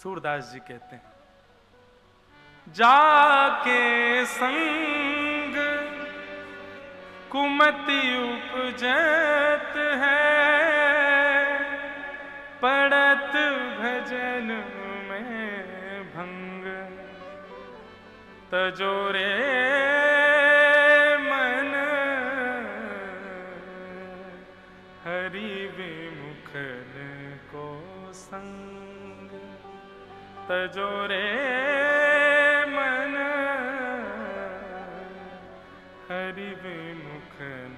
सूरदास जी कहते हैं, जाके संग कुमति उपजत है, पड़त भजन में भंग, तजोरे मन हरि विमुखन को संग, तजोरे मन हरि विमुखन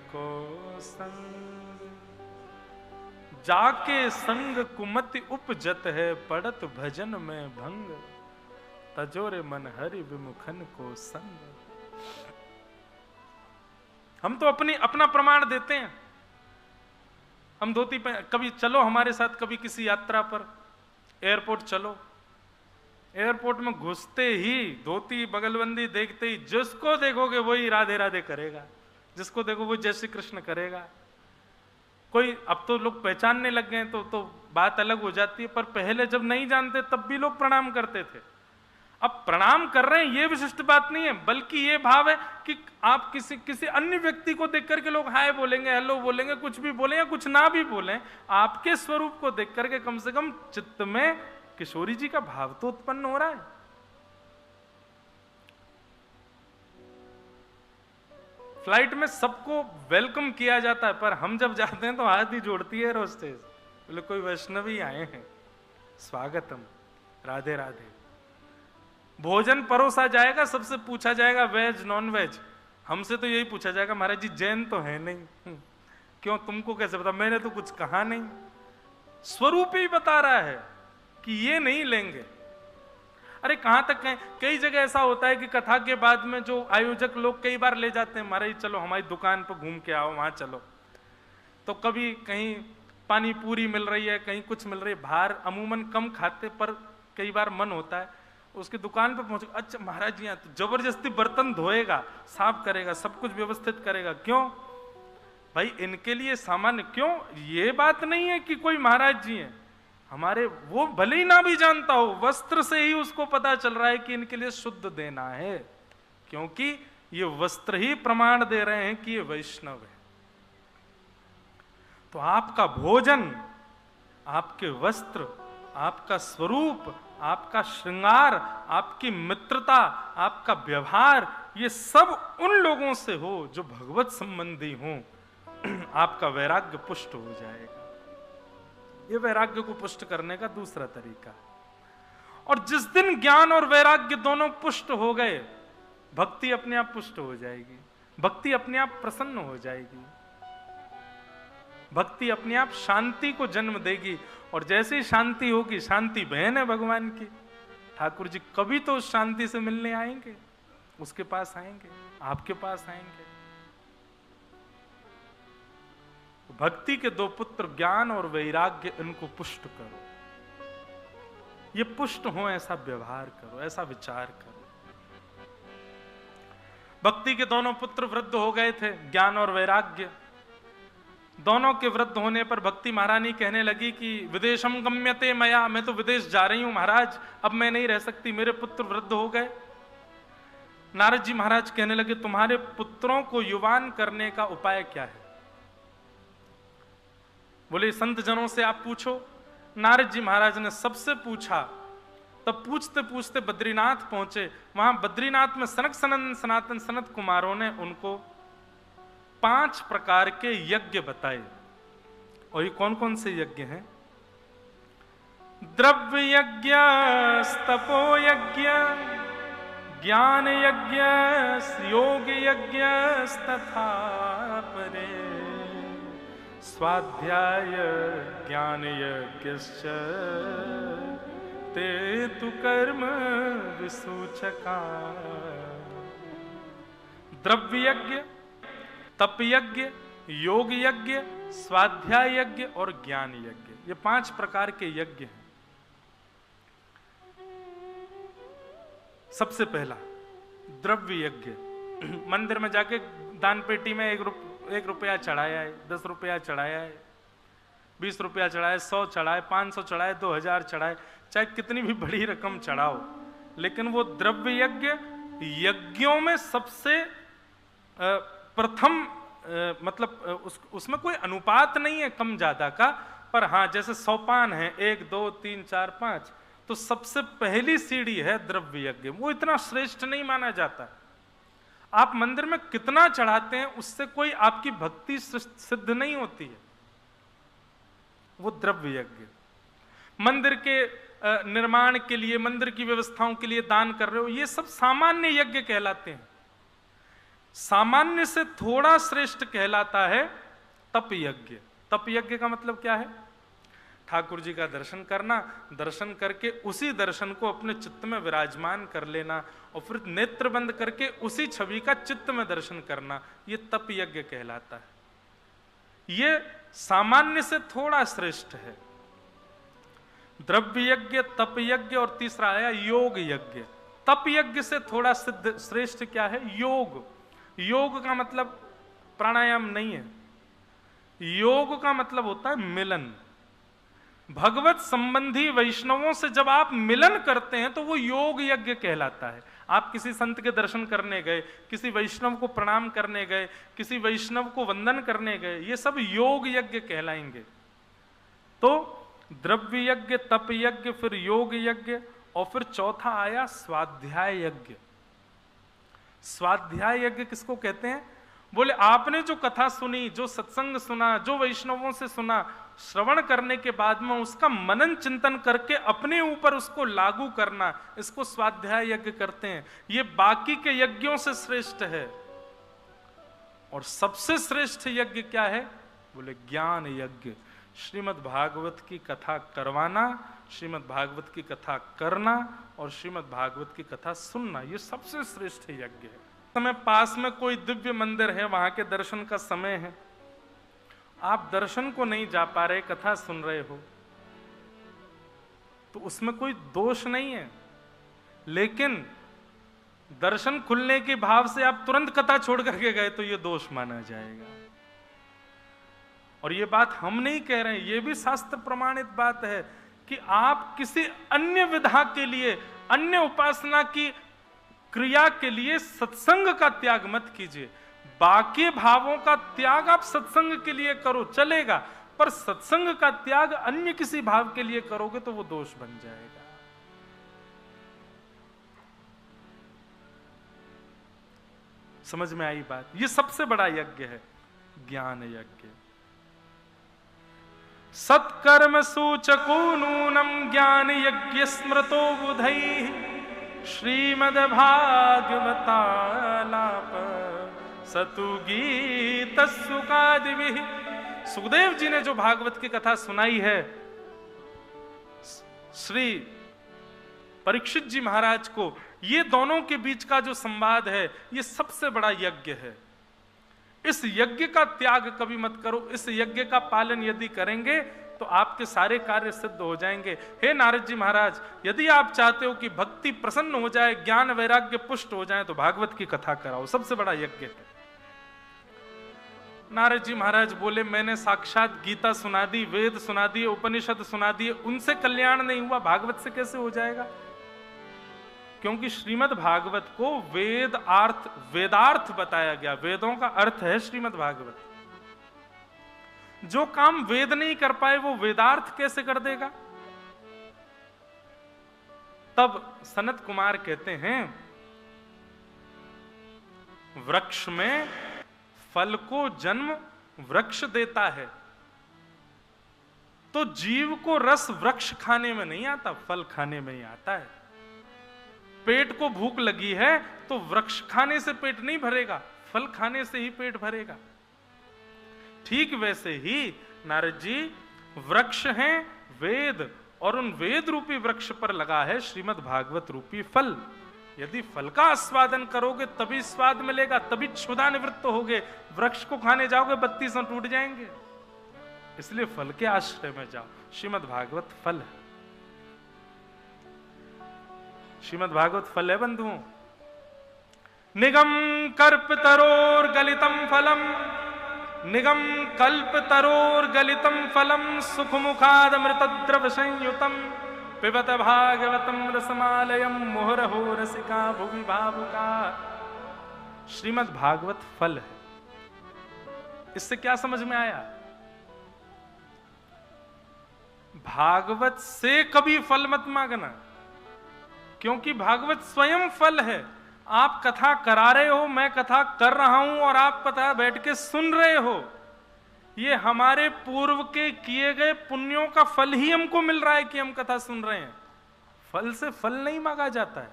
को संग। जाके संग कुमति उपजत है, पड़त भजन में भंग, तजोरे मन हरि विमुखन को संग। हम तो अपना प्रमाण देते हैं। हम धोती पे कभी चलो हमारे साथ, कभी किसी यात्रा पर एयरपोर्ट चलो, एयरपोर्ट में घुसते ही धोती बगलबंदी देखते ही जिसको देखोगे वही राधे राधे करेगा, जिसको देखो वो जय श्री कृष्ण करेगा। कोई अब तो लोग पहचानने लग गए तो बात अलग हो जाती है, पर पहले जब नहीं जानते तब भी लोग प्रणाम करते थे। अब प्रणाम कर रहे हैं ये विशिष्ट बात नहीं है, बल्कि ये भाव है कि आप किसी अन्य व्यक्ति को देख करके लोग हाय बोलेंगे, हेलो बोलेंगे, कुछ भी बोले या कुछ ना भी बोले, आपके स्वरूप को देख करके कम से कम चित्त में किशोरी जी का भाव तो उत्पन्न हो रहा है। फ्लाइट में सबको वेलकम किया जाता है, पर हम जब जाते हैं तो हाथ ही जोड़ती है रोस्टेज, बोले कोई वैष्णवी आए हैं, स्वागतम, राधे राधे। भोजन परोसा जाएगा, सबसे पूछा जाएगा वेज नॉन वेज, हमसे तो यही पूछा जाएगा महाराज जी जैन तो है नहीं। क्यों, तुमको कैसे पता? मैंने तो कुछ कहा नहीं। स्वरूप ही बता रहा है कि ये नहीं लेंगे। अरे कहां तक कहें, कई जगह ऐसा होता है कि कथा के बाद में जो आयोजक लोग कई बार ले जाते हैं, महाराज चलो हमारी दुकान पर घूम के आओ, वहां चलो। तो कभी कहीं पानी पूरी मिल रही है, कहीं कुछ मिल रही है, बाहर अमूमन कम खाते, पर कई बार मन होता है उसकी दुकान पर पहुंचे, अच्छा महाराज जी यहाँ तो जबरदस्ती बर्तन धोएगा, साफ करेगा, सब कुछ व्यवस्थित करेगा। क्यों भाई, इनके लिए सामान्य, क्यों ये बात नहीं है कि कोई महाराज जी हैं हमारे, वो भले ही ना भी जानता हो, वस्त्र से ही उसको पता चल रहा है कि इनके लिए शुद्ध देना है, क्योंकि ये वस्त्र ही प्रमाण दे रहे हैं कि ये वैष्णव है। तो आपका भोजन, आपके वस्त्र, आपका स्वरूप, आपका श्रृंगार, आपकी मित्रता, आपका व्यवहार, ये सब उन लोगों से हो जो भगवत संबंधी हो, आपका वैराग्य पुष्ट हो जाएगा। ये वैराग्य को पुष्ट करने का दूसरा तरीका। और जिस दिन ज्ञान और वैराग्य दोनों पुष्ट हो गए, भक्ति अपने आप पुष्ट हो जाएगी, भक्ति अपने आप प्रसन्न हो जाएगी, भक्ति अपने आप शांति को जन्म देगी। और जैसे ही शांति होगी, शांति बहन है भगवान की, ठाकुर जी कभी तो उस शांति से मिलने आएंगे, उसके पास आएंगे, आपके पास आएंगे। भक्ति के दो पुत्र ज्ञान और वैराग्य, इनको पुष्ट करो, ये पुष्ट हो ऐसा व्यवहार करो, ऐसा विचार करो। भक्ति के दोनों पुत्र वृद्ध हो गए थे, ज्ञान और वैराग्य। दोनों के वृद्ध होने पर भक्ति महारानी कहने लगी कि विदेशम गम्यते मया, मैं तो विदेश जा रही हूं महाराज, अब मैं नहीं रह सकती, मेरे पुत्र वृद्ध हो गए। नारद जी महाराज कहने लगे तुम्हारे पुत्रों को युवान करने का उपाय क्या है? बोले संत जनों से आप पूछो। नारद जी महाराज ने सबसे पूछा, तब पूछते पूछते बद्रीनाथ पहुंचे। वहां बद्रीनाथ में सनक सनातन सनत कुमारों ने उनको 5 प्रकार के यज्ञ बताए। और ये कौन कौन से यज्ञ हैं? द्रव्य यज्ञ, तपो यज्ञ, ज्ञान यज्ञ, योग यज्ञ तथा परे, स्वाध्याय ज्ञान यज्ञश्च ते तु कर्म विसूचका। द्रव्य यज्ञ, तप यज्ञ, योग यज्ञ, स्वाध्याय यज्ञ और ज्ञान यज्ञ, ये 5 प्रकार के यज्ञ हैं। सबसे पहला द्रव्य यज्ञ, मंदिर में जाके दान पेटी में 1 रुपया चढ़ाया है, 10 रुपया चढ़ाया है, 20 रुपया चढ़ाए, 100 चढ़ाए, 500 चढ़ाए, 2000 चढ़ाए, चाहे कितनी भी बड़ी रकम चढ़ाओ, लेकिन वो द्रव्य यज्ञ यज्ञों में सबसे प्रथम मतलब उसमें कोई अनुपात नहीं है कम ज्यादा का। पर हाँ, जैसे सोपान है 1 2 3 4 5, तो सबसे पहली सीढ़ी है द्रव्य यज्ञ, वो इतना श्रेष्ठ नहीं माना जाता। आप मंदिर में कितना चढ़ाते हैं उससे कोई आपकी भक्ति सिद्ध नहीं होती है। वो द्रव्य यज्ञ, मंदिर के निर्माण के लिए, मंदिर की व्यवस्थाओं के लिए दान कर रहे हो, ये सब सामान्य यज्ञ कहलाते हैं। सामान्य से थोड़ा श्रेष्ठ कहलाता है तप यज्ञ। तप यज्ञ का मतलब क्या है? ठाकुर जी का दर्शन करना, दर्शन करके उसी दर्शन को अपने चित्त में विराजमान कर लेना और फिर नेत्र बंद करके उसी छवि का चित्त में दर्शन करना, ये तप यज्ञ कहलाता है। ये सामान्य से थोड़ा श्रेष्ठ है। द्रव्य यज्ञ, तप यज्ञ और तीसरा आया योग यज्ञ। तप यज्ञ से थोड़ा सिद्ध श्रेष्ठ क्या है? योग। योग का मतलब प्राणायाम नहीं है, योग का मतलब होता है मिलन। भगवत संबंधी वैष्णवों से जब आप मिलन करते हैं तो वो योग यज्ञ कहलाता है। आप किसी संत के दर्शन करने गए, किसी वैष्णव को प्रणाम करने गए, किसी वैष्णव को वंदन करने गए, ये सब योग यज्ञ कहलाएंगे। तो द्रव्य यज्ञ, तप यज्ञ, फिर योग यज्ञ और फिर चौथा आया स्वाध्याय यज्ञ। स्वाध्याय यज्ञ किसको कहते हैं? बोले आपने जो कथा सुनी, जो सत्संग सुना, जो वैष्णवों से सुना, श्रवण करने के बाद में उसका मनन चिंतन करके अपने ऊपर उसको लागू करना, इसको स्वाध्याय यज्ञ करते हैं। ये बाकी के यज्ञों से श्रेष्ठ है। और सबसे श्रेष्ठ यज्ञ क्या है? बोले ज्ञान यज्ञ। श्रीमद् भागवत की कथा करवाना, श्रीमद् भागवत की कथा करना और श्रीमद् भागवत की कथा सुनना, ये सबसे श्रेष्ठ यज्ञ है। समय पास में कोई दिव्य मंदिर है, वहां के दर्शन का समय है, आप दर्शन को नहीं जा पा रहे, कथा सुन रहे हो, तो उसमें कोई दोष नहीं है। लेकिन दर्शन खुलने के भाव से आप तुरंत कथा छोड़ करके गए तो ये दोष माना जाएगा। और ये बात हम नहीं कह रहे हैं, ये भी शास्त्र प्रमाणित बात है कि आप किसी अन्य विधा के लिए, अन्य उपासना की क्रिया के लिए सत्संग का त्याग मत कीजिए। बाकी भावों का त्याग आप सत्संग के लिए करो, चलेगा, पर सत्संग का त्याग अन्य किसी भाव के लिए करोगे तो वो दोष बन जाएगा। समझ में आई बात? ये सबसे बड़ा यज्ञ है ज्ञान यज्ञ। सत्कर्म सूचको नूनम ज्ञान यज्ञ स्मृतो बुधैः श्रीमद्भागवतालाप सतु गीत सुकादिभिः। सुखदेव जी ने जो भागवत की कथा सुनाई है श्री परीक्षित जी महाराज को, ये दोनों के बीच का जो संवाद है, ये सबसे बड़ा यज्ञ है। इस यज्ञ का त्याग कभी मत करो। इस यज्ञ का पालन यदि करेंगे तो आपके सारे कार्य सिद्ध हो जाएंगे। हे नारद जी महाराज, यदि आप चाहते हो कि भक्ति प्रसन्न हो जाए, ज्ञान वैराग्य पुष्ट हो जाए, तो भागवत की कथा कराओ, सबसे बड़ा यज्ञ है। नारद जी महाराज बोले मैंने साक्षात गीता सुना दी, वेद सुना दिए, उपनिषद सुना दिए, उनसे कल्याण नहीं हुआ, भागवत से कैसे हो जाएगा? क्योंकि श्रीमद् भागवत को वेदार्थ बताया गया। वेदों का अर्थ है श्रीमद् भागवत। जो काम वेद नहीं कर पाए वो वेदार्थ कैसे कर देगा? तब सनत कुमार कहते हैं वृक्ष में फल को जन्म वृक्ष देता है, तो जीव को रस वृक्ष खाने में नहीं आता, फल खाने में ही आता है। पेट को भूख लगी है तो वृक्ष खाने से पेट नहीं भरेगा, फल खाने से ही पेट भरेगा। ठीक वैसे ही नारद जी वृक्ष हैं वेद, और उन वेद रूपी वृक्ष पर लगा है श्रीमद् भागवत रूपी फल। यदि फल का आस्वादन करोगे तभी स्वाद मिलेगा, तभी क्षुधा निवृत्त होगे। वृक्ष को खाने जाओगे 32 टूट जाएंगे। इसलिए फल के आश्रय में जाओ। श्रीमद् भागवत फल है, श्रीमद् भागवत फल है बंधुओं। निगम कर्प तरोर गलितम फलम निगम कल्प तरोर गलितम फलम सुखमुखाद अमृतद्रव संयुतम पिबत भागवतम रसमालयम मुहुरहो रसिका भुवि भावुका। श्रीमद् भागवत फल है। इससे क्या समझ में आया? भागवत से कभी फल मत मांगना, क्योंकि भागवत स्वयं फल है। आप कथा करा रहे हो, मैं कथा कर रहा हूं और आप कथा बैठ के सुन रहे हो, ये हमारे पूर्व के किए गए पुण्यों का फल ही हमको मिल रहा है कि हम कथा सुन रहे हैं। फल से फल नहीं मांगा जाता है,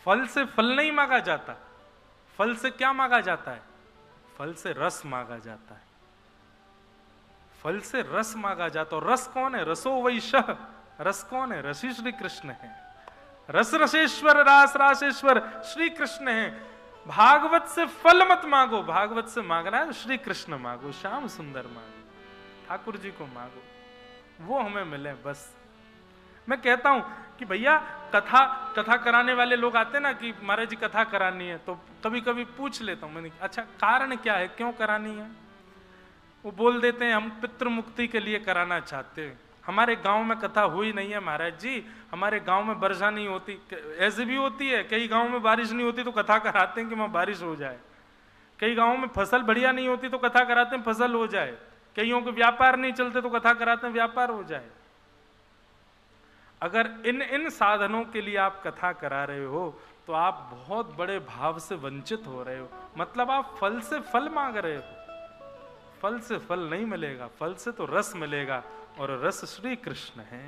फल से फल नहीं मांगा जाता। फल से क्या मांगा जाता है? फल से रस मांगा जाता है, फल से रस मांगा जाता। और रस कौन है? रसो वैशः। रस कौन है? रसी श्री कृष्ण है। रस रसेश्वर, रास रासेश्वर श्री कृष्ण है। भागवत से फल मत मांगो, भागवत से मांगना है श्री कृष्ण मांगो, श्याम सुंदर मांगो, ठाकुर जी को मांगो, वो हमें मिले बस। मैं कहता हूं कि भैया कथा कराने वाले लोग आते ना कि महाराज जी कथा करानी है, तो कभी कभी पूछ लेता हूं मैंने, अच्छा कारण क्या है, क्यों करानी है? वो बोल देते हैं हम पितृ मुक्ति के लिए कराना चाहते हैं। हमारे गांव में कथा हुई नहीं है महाराज जी, हमारे गांव में वर्षा नहीं होती। ऐसे भी होती है, कई गांव में बारिश नहीं होती तो कथा कराते हैं कि वहां बारिश हो जाए। कई गांव में फसल बढ़िया नहीं होती तो कथा कराते हैं फसल हो जाए। कईयों के व्यापार नहीं चलते तो कथा कराते हैं व्यापार हो जाए। अगर इन साधनों के लिए आप कथा करा रहे हो तो आप बहुत बड़े भाव से वंचित हो रहे हो। मतलब आप फल से फल मांग रहे हो। फल से फल नहीं मिलेगा, फल से तो रस मिलेगा, और रस श्री कृष्ण है।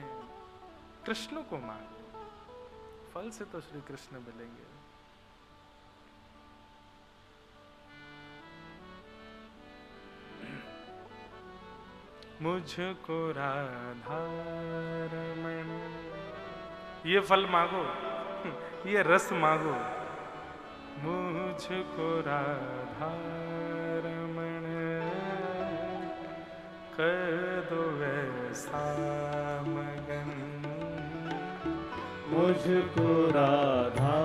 कृष्ण को मांगो, फल से तो श्री कृष्ण मिलेंगे। मुझको राधा रमण, ये फल मांगो, ये रस मांगो। मुझको राधा रमण कर दो ऐसा मगन, मुझको राधा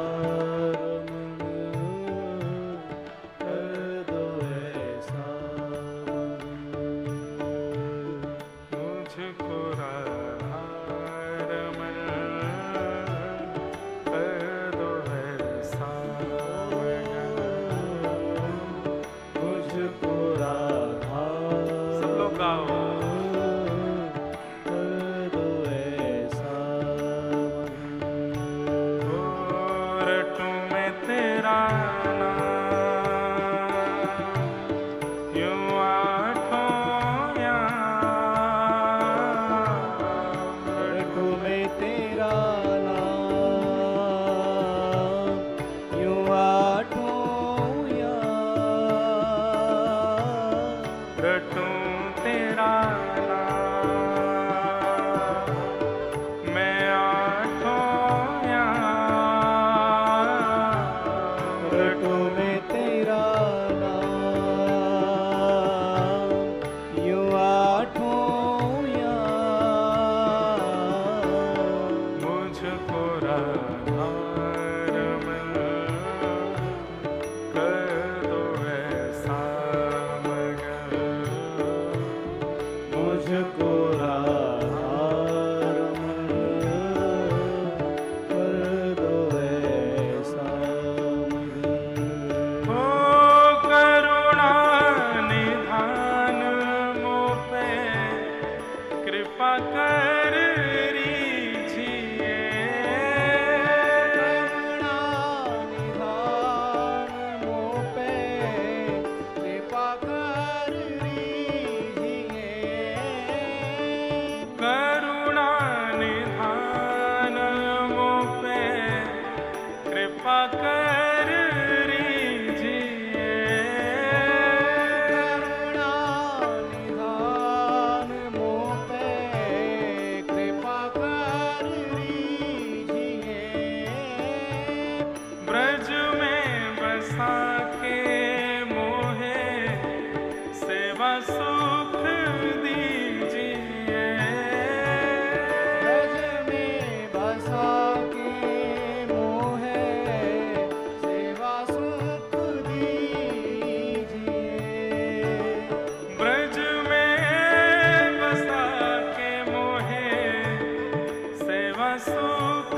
सुख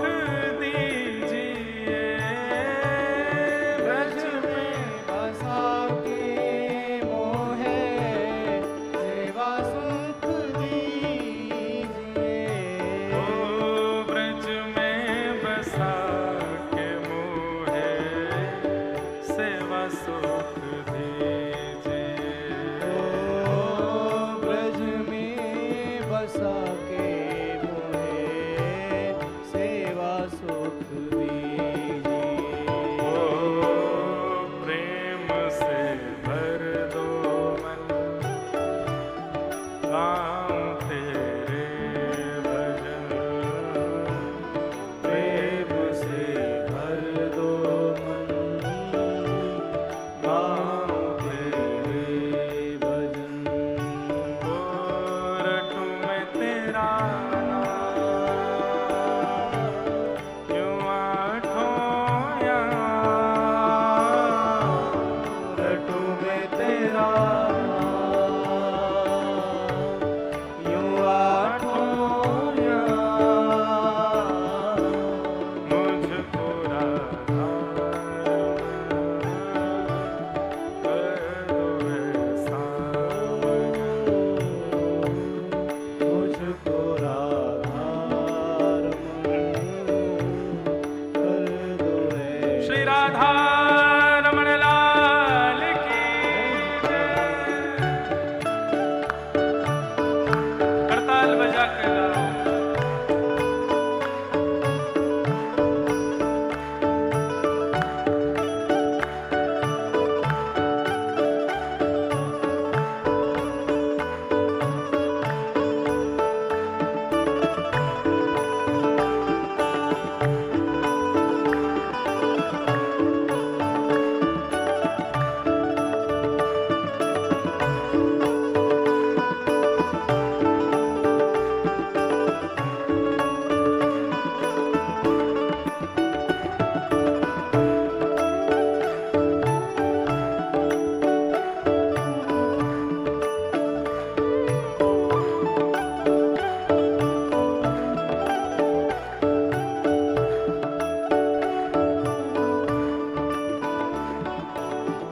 दीजिए, ब्रज में बसा के मोहे सेवा सुख दीजिए। ओ ब्रज में बसा के मोहे सेवा सुख दीजिए। ओ ब्रज में बसा के मोहे सेवा सुख दीजिए। ओ प्रेम से भर दो मन, गाऊं तेरे भजन। प्रेम से भर दो मन, गाऊं तेरे भजन। ओ रटूं मैं तेरा नाम, यूं आठों याम। रटूं मैं तेरा नाम, यूं आठों याम। मुझको राधा कर दो ऐसा, मुझको राधा कर दो ऐसा। श्री राधा रमण लाल की जय। करताल बजा के गाओ।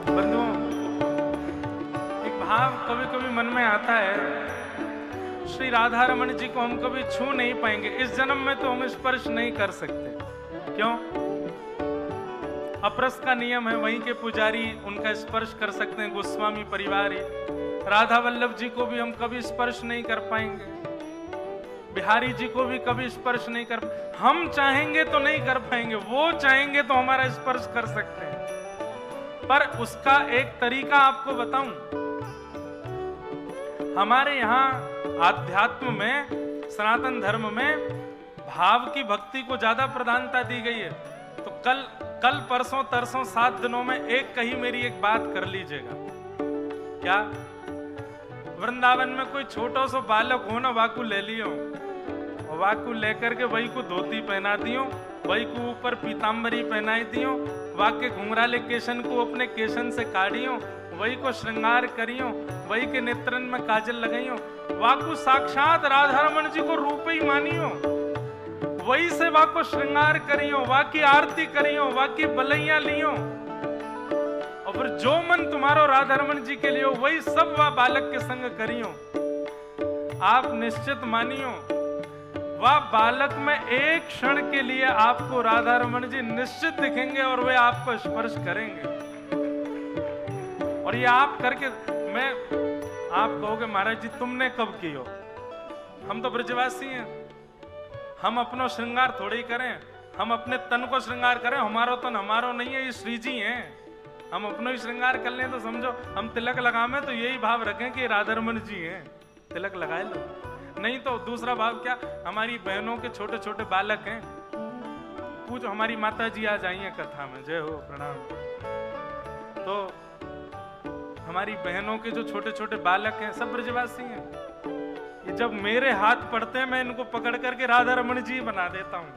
बंधुओं, एक भाव कभी कभी मन में आता है, श्री राधा रमण जी को हम कभी छू नहीं पाएंगे, इस जन्म में तो हम स्पर्श नहीं कर सकते। क्यों? अपरस का नियम है, वहीं के पुजारी उनका स्पर्श कर सकते हैं, गोस्वामी परिवार ही। राधा वल्लभ जी को भी हम कभी स्पर्श नहीं कर पाएंगे, बिहारी जी को भी कभी स्पर्श नहीं कर, हम चाहेंगे तो नहीं कर पाएंगे, वो चाहेंगे तो हमारा स्पर्श कर सकते हैं। पर उसका एक तरीका आपको बताऊं, हमारे यहाँ आध्यात्म में, सनातन धर्म में भाव की भक्ति को ज्यादा प्रधानता दी गई है। तो कल परसों तरसों 7 दिनों में एक कही मेरी एक बात कर लीजिएगा। क्या? वृंदावन में कोई छोटा सा बालक हो ना, वाकू ले लियो, और वाकू लेकर के वही को धोती पहना दियो, वही को ऊपर पीताम्बरी पहनाई दियो, वाके घुंघराले केशन को अपने केशन से काढ़ियो, वही को श्रृंगार करियो, वही के नेत्रन में काजल लगाइयो, वाकू साक्षात राधा रमण जी को रूप ही मानियो, वही से वाको श्रृंगार करियो, वाकी आरती करियो, वाकी बलैया लियो, और फिर जो मन तुम्हारो राधा रमण जी के लिए हो, वही सब वह बालक के संग करियो। आप निश्चित मानियो, वह बालक में एक क्षण के लिए आपको राधा रमण जी निश्चित दिखेंगे और वे आपको स्पर्श करेंगे। और ये आप करके, मैं आप कहोगे महाराज जी तुमने कब की हो? हम तो ब्रजवासी हैं, हम अपनो श्रृंगार थोड़ी करें, हम अपने तन को श्रृंगार करें, हमारो तन हमारो नहीं है, ये श्री जी हैं। हम अपनो ही श्रृंगार कर लें तो समझो हम तिलक लगावे तो यही भाव रखें कि राधा रमण जी हैं, तिलक लगाए लो। नहीं तो दूसरा भाव क्या, हमारी बहनों के छोटे छोटे बालक हैं, पूछो, हमारी माता जी आज आई हैं कथा में, जय हो, प्रणाम। तो हमारी बहनों के जो छोटे छोटे बालक हैं सब ब्रजवासी हैं। ये जब मेरे हाथ पड़ते हैं मैं इनको पकड़ करके राधा रमण जी बना देता हूँ।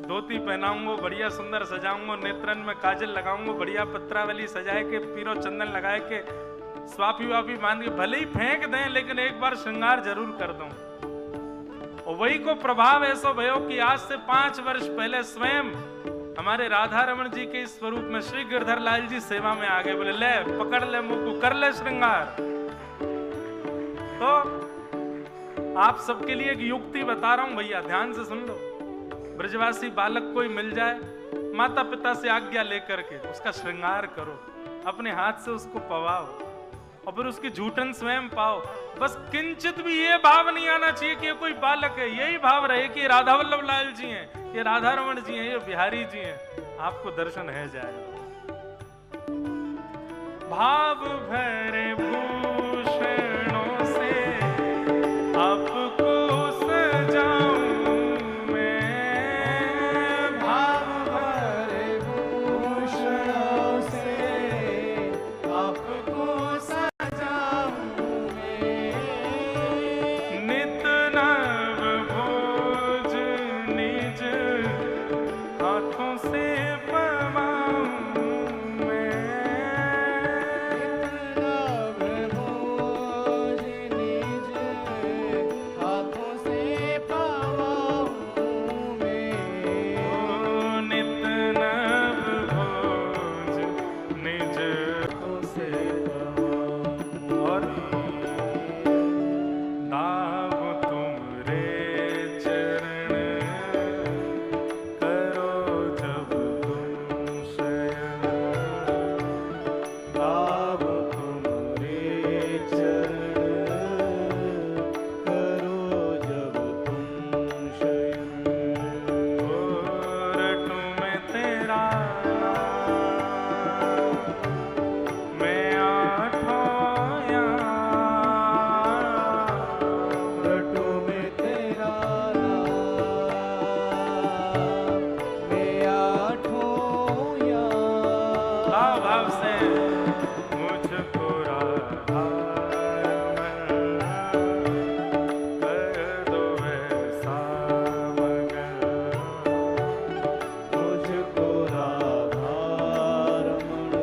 धोती पहनाऊंगा, बढ़िया सुंदर सजाऊंगा, नेत्रन में काजल लगाऊंगा, बढ़िया पत्रावली सजाए के, पीरो चंदन लगाए के, स्वापी वापी बांध के, भले ही फेंक दें लेकिन एक बार श्रृंगार जरूर कर दूं। और वही को प्रभाव ऐसा भयो कि आज से 5 वर्ष पहले स्वयं हमारे राधा रमन जी के इस स्वरूप में श्री गिरधर लाल जी सेवा में आगे, बोले ले पकड़ ले मुंह को, कर ले श्रृंगार। तो आप सबके लिए एक युक्ति बता रहा हूं भैया, ध्यान से सुन लो। ब्रजवासी बालक कोई मिल जाए, माता पिता से आज्ञा लेकर के उसका श्रृंगार करो, अपने हाथ से उसको पवाओ और फिर उसकी झूठन स्वयं पाओ। बस किंचित भी ये भाव नहीं आना चाहिए कि ये कोई बालक है, यही भाव रहे कि राधा वल्लभ लाल जी हैं, ये राधा रमन जी हैं, ये बिहारी जी हैं, आपको दर्शन है जाएगा। भाव भरे भूषणों से आपको सजाऊं मैं, भाव भरे भूषणों से आपको सजाऊं मैं, नित नव भोज निज हाथों से पवाऊं मैं, नव भोज निज हाथों से पावाऊं मैं, नित नव भोज निज हाथों से पावाऊं। और दाव तुमरे चरण करो जब तुम शयन, भाव तुमरे चरण करो जब तुम शयन, रटू में तेरा मैं आठों यार, रटो में तेरा नाम, मैं आठों यार, भाव भाव से मुझको राधा कर दो ऐसा मगन, मुझको राधा रमण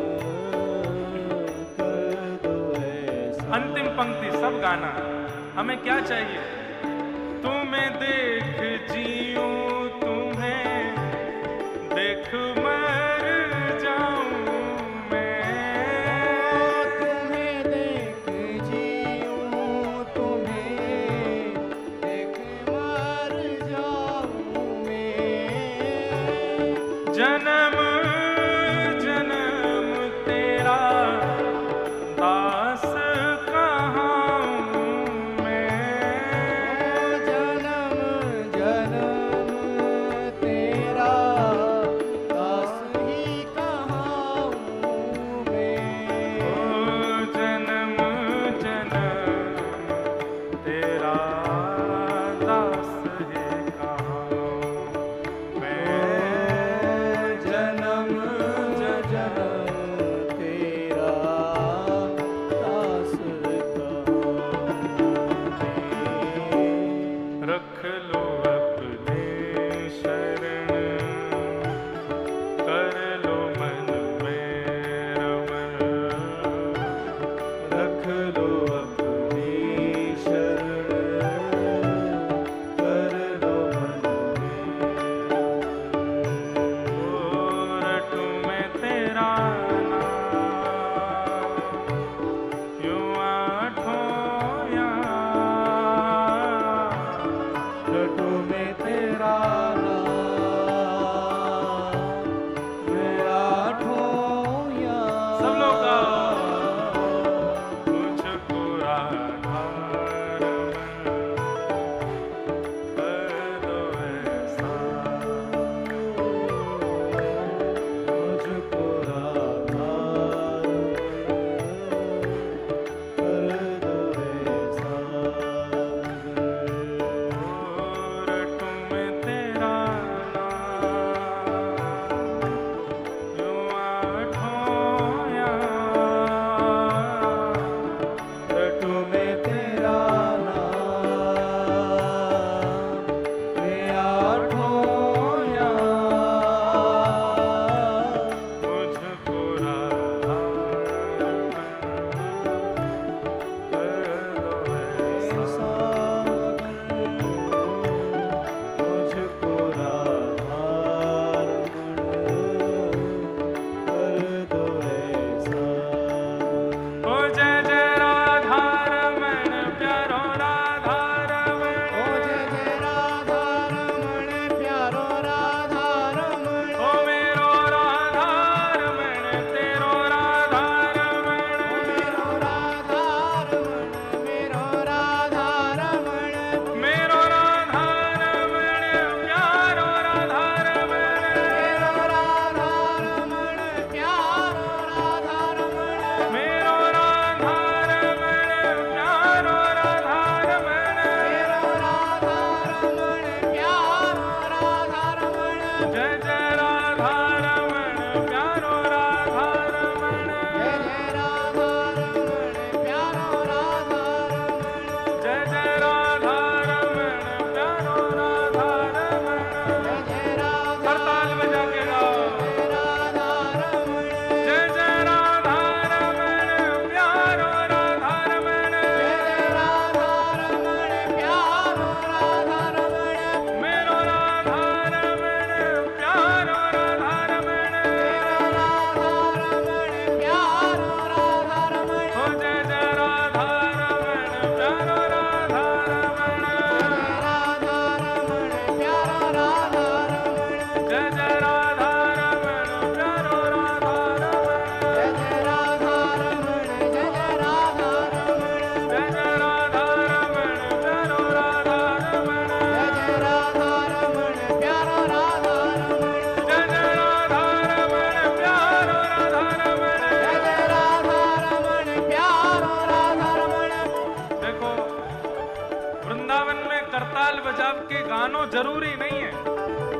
कर दो ऐसा। अंतिम पंक्ति सब गाना। हमें क्या चाहिए? तुम्हें देख जीऊं, तुम्हें देख मर जाऊं मैं, तुम्हें देख जीऊं, तुम्हें देख मर जाऊं मैं, जन्म जन्म तेरा दास कहाँ मैं, जन्म जन्म तेरा दास ही कहाँ हूँ मैं, ओ जन्म जन्म तेरा दास है कहाँ मैं, जन्म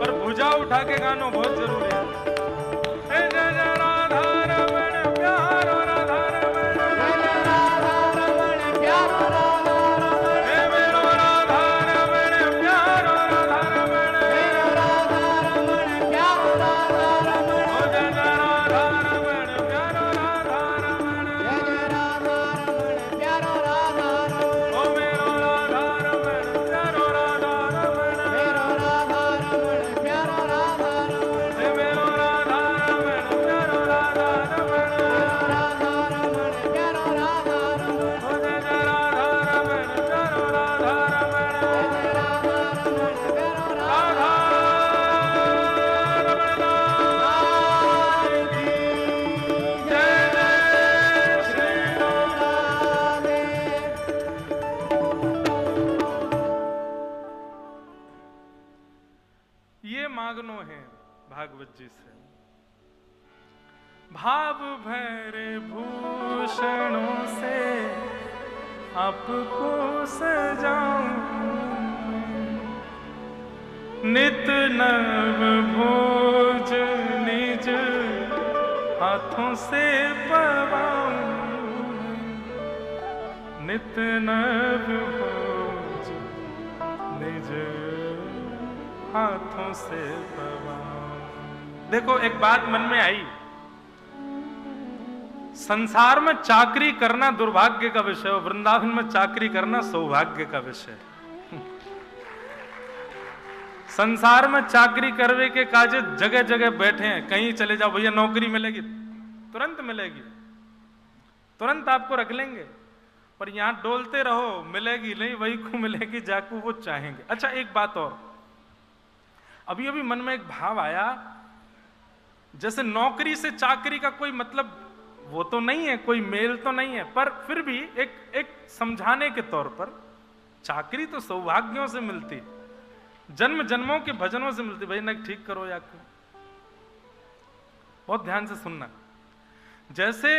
पर भुजा उठा के गानो बहुत जरूरी है। हे जय जय राधा रमण प्यारो राधा रमण, हे मेरो राधा रमण प्यारो राधा रमण, ओ जय जय राधा रमण प्यारो राधा रमण, ओ मेरो राधा रमण प्यारो राधा रमण, हे मेरो राधा रमण प्यारो राधा रमण, ओ जय जय राधा रमण प्यारो राधा रमण, राधा रमण लाल की जय जय श्री राधे। ये मांगनो है भागवत जी से, भाव भरे भूषणों से आपको सजाऊं, नित नव भोज निज हाथों से पवाऊं, नित नव भोज निज हाथों से पवाऊं। देखो एक बात मन में आई, संसार में चाकरी करना दुर्भाग्य का विषय है, वृंदावन में चाकरी करना सौभाग्य का विषय है। संसार में चाकरी करवे के काजे जगह जगह बैठे हैं, कहीं चले जाओ भैया नौकरी मिलेगी, तुरंत मिलेगी, तुरंत आपको रख लेंगे, पर यहां डोलते रहो मिलेगी नहीं, वही को मिलेगी जाकू वो चाहेंगे। अच्छा एक बात और, अभी अभी मन में एक भाव आया, जैसे नौकरी से चाकरी का कोई मतलब वो तो नहीं है, कोई मेल तो नहीं है, पर फिर भी एक समझाने के तौर पर चाकरी तो सौभाग्यों से मिलती, जन्म जन्मों के भजनों से मिलती। भाई ना ठीक करो या क्यों, बहुत ध्यान से सुनना। जैसे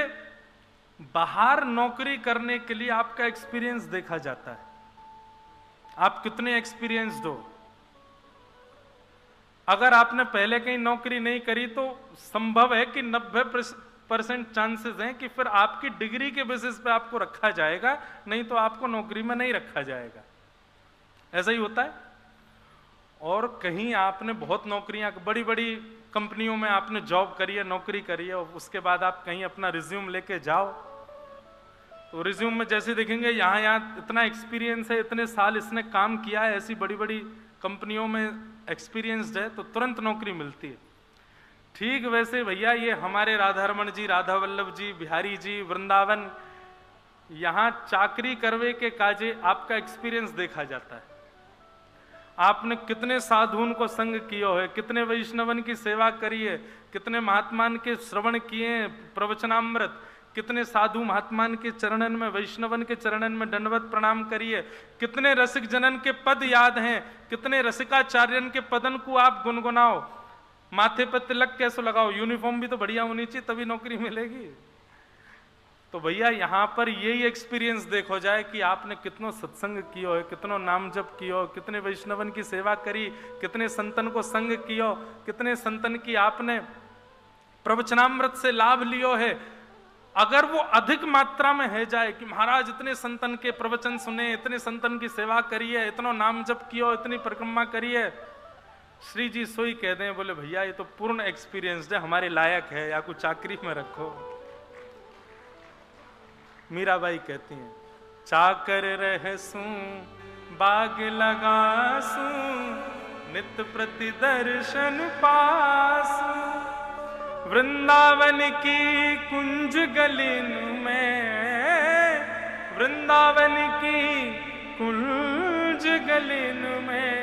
बाहर नौकरी करने के लिए आपका एक्सपीरियंस देखा जाता है, आप कितने एक्सपीरियंस्ड हो। अगर आपने पहले कहीं नौकरी नहीं करी तो संभव है कि 90% चांसेस हैं कि फिर आपकी डिग्री के बेसिस पे आपको रखा जाएगा, नहीं तो आपको नौकरी में नहीं रखा जाएगा। ऐसा ही होता है। और कहीं आपने बहुत नौकरियां, बड़ी बड़ी कंपनियों में आपने जॉब करी है, नौकरी करी है, और उसके बाद आप कहीं अपना रिज्यूम लेके जाओ तो रिज्यूम में जैसे देखेंगे यहाँ इतना एक्सपीरियंस है, इतने साल इसने काम किया है, ऐसी बड़ी बड़ी कंपनियों में एक्सपीरियंस्ड है, तो तुरंत नौकरी मिलती है। ठीक वैसे भैया ये हमारे राधा रमण जी, राधा वल्लभ जी, बिहारी जी, वृंदावन, यहाँ चाकरी करवे के काजे आपका एक्सपीरियंस देखा जाता है। आपने कितने साधुओं को संग किया है, कितने वैष्णवन की सेवा करी है, कितने महात्मान के श्रवण किए, प्रवचनामृत, कितने साधु महात्मान के चरणन में, वैष्णवन के चरणन में दंडवत प्रणाम करिए, कितने रसिक जनन के पद याद हैं, कितने रसिकाचार्यन के पदन को आप गुनगुनाओ, माथे पर तिलक कैसे लगाओ, यूनिफॉर्म भी तो बढ़िया होनी चाहिए तभी नौकरी मिलेगी। तो भैया यहाँ पर यही एक्सपीरियंस देखो जाए कि आपने कितनो सत्संग कियो है, कितनो नाम जप कियो, कितने वैष्णवन की सेवा करी, कितने संतन को संग कियो, कितने संतन की आपने प्रवचनामृत से लाभ लियो है। अगर वो अधिक मात्रा में है जाए कि महाराज इतने संतन के प्रवचन सुने, इतने संतन की सेवा करिए, इतना नाम जप कियो, इतनी परिक्रमा करिए, श्री जी सोई कह दें, बोले भैया ये तो पूर्ण एक्सपीरियंस्ड है, हमारे लायक है, या कुछ चाकरी में रखो। मीराबाई कहती हैं, चाकर रहसूं बाग लगासूं, नित प्रति दर्शन पासूं, वृंदावन की कुंज गलिन में, वृंदावन की कुंज गलिन में,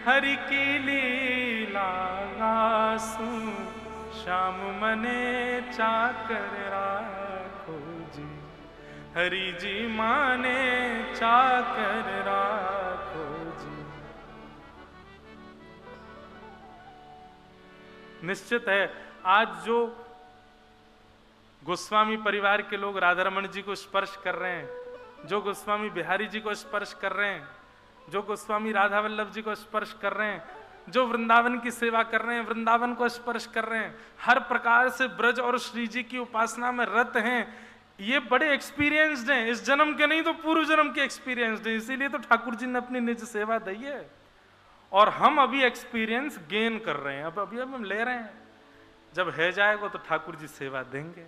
हरि की लीला गासूं, श्याम मने चाकर राखो जी, हरि जी माने चाकर राखो जी। निश्चित है आज जो गोस्वामी परिवार के लोग राधा रमण जी को स्पर्श कर रहे हैं, जो गोस्वामी बिहारी जी को स्पर्श कर रहे हैं, जो गोस्वामी राधा वल्लभ जी को स्पर्श कर रहे हैं, जो वृंदावन की सेवा कर रहे हैं, वृंदावन को स्पर्श कर रहे हैं, हर प्रकार से ब्रज और श्री जी की उपासना में रत हैं, ये बड़े एक्सपीरियंस्ड हैं, इस जन्म के नहीं तो पूर्व जन्म के एक्सपीरियंस्ड हैं। इसीलिए तो ठाकुर जी ने अपनी निज सेवा दी है और हम अभी एक्सपीरियंस गेन कर रहे हैं। अब अभी हम ले रहे हैं, जब है जाएगा तो ठाकुर जी सेवा देंगे।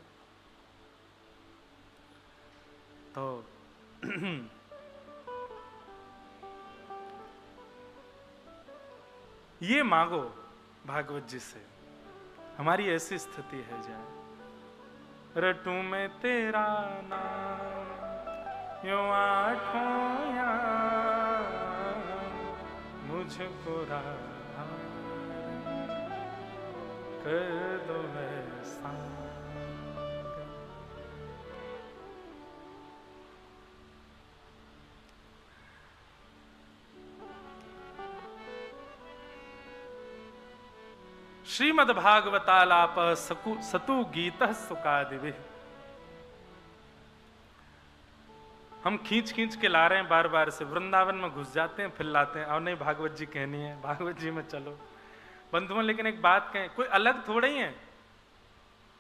तो ये मांगो भागवत जी से, हमारी ऐसी स्थिति है जाए। रटू में तेरा नाम यो आठों याम, मुझको राह कर दो ऐसा। श्रीमद्भागवतालाप सतु गीत सुकादिवे। हम खींच खींच के ला रहे हैं, बार बार से वृंदावन में घुस जाते हैं, फिर लाते हैं, और नहीं भागवत जी कहनी है, भागवत जी में चलो बंधुओं। लेकिन एक बात कहें, कोई अलग थोड़ा ही है,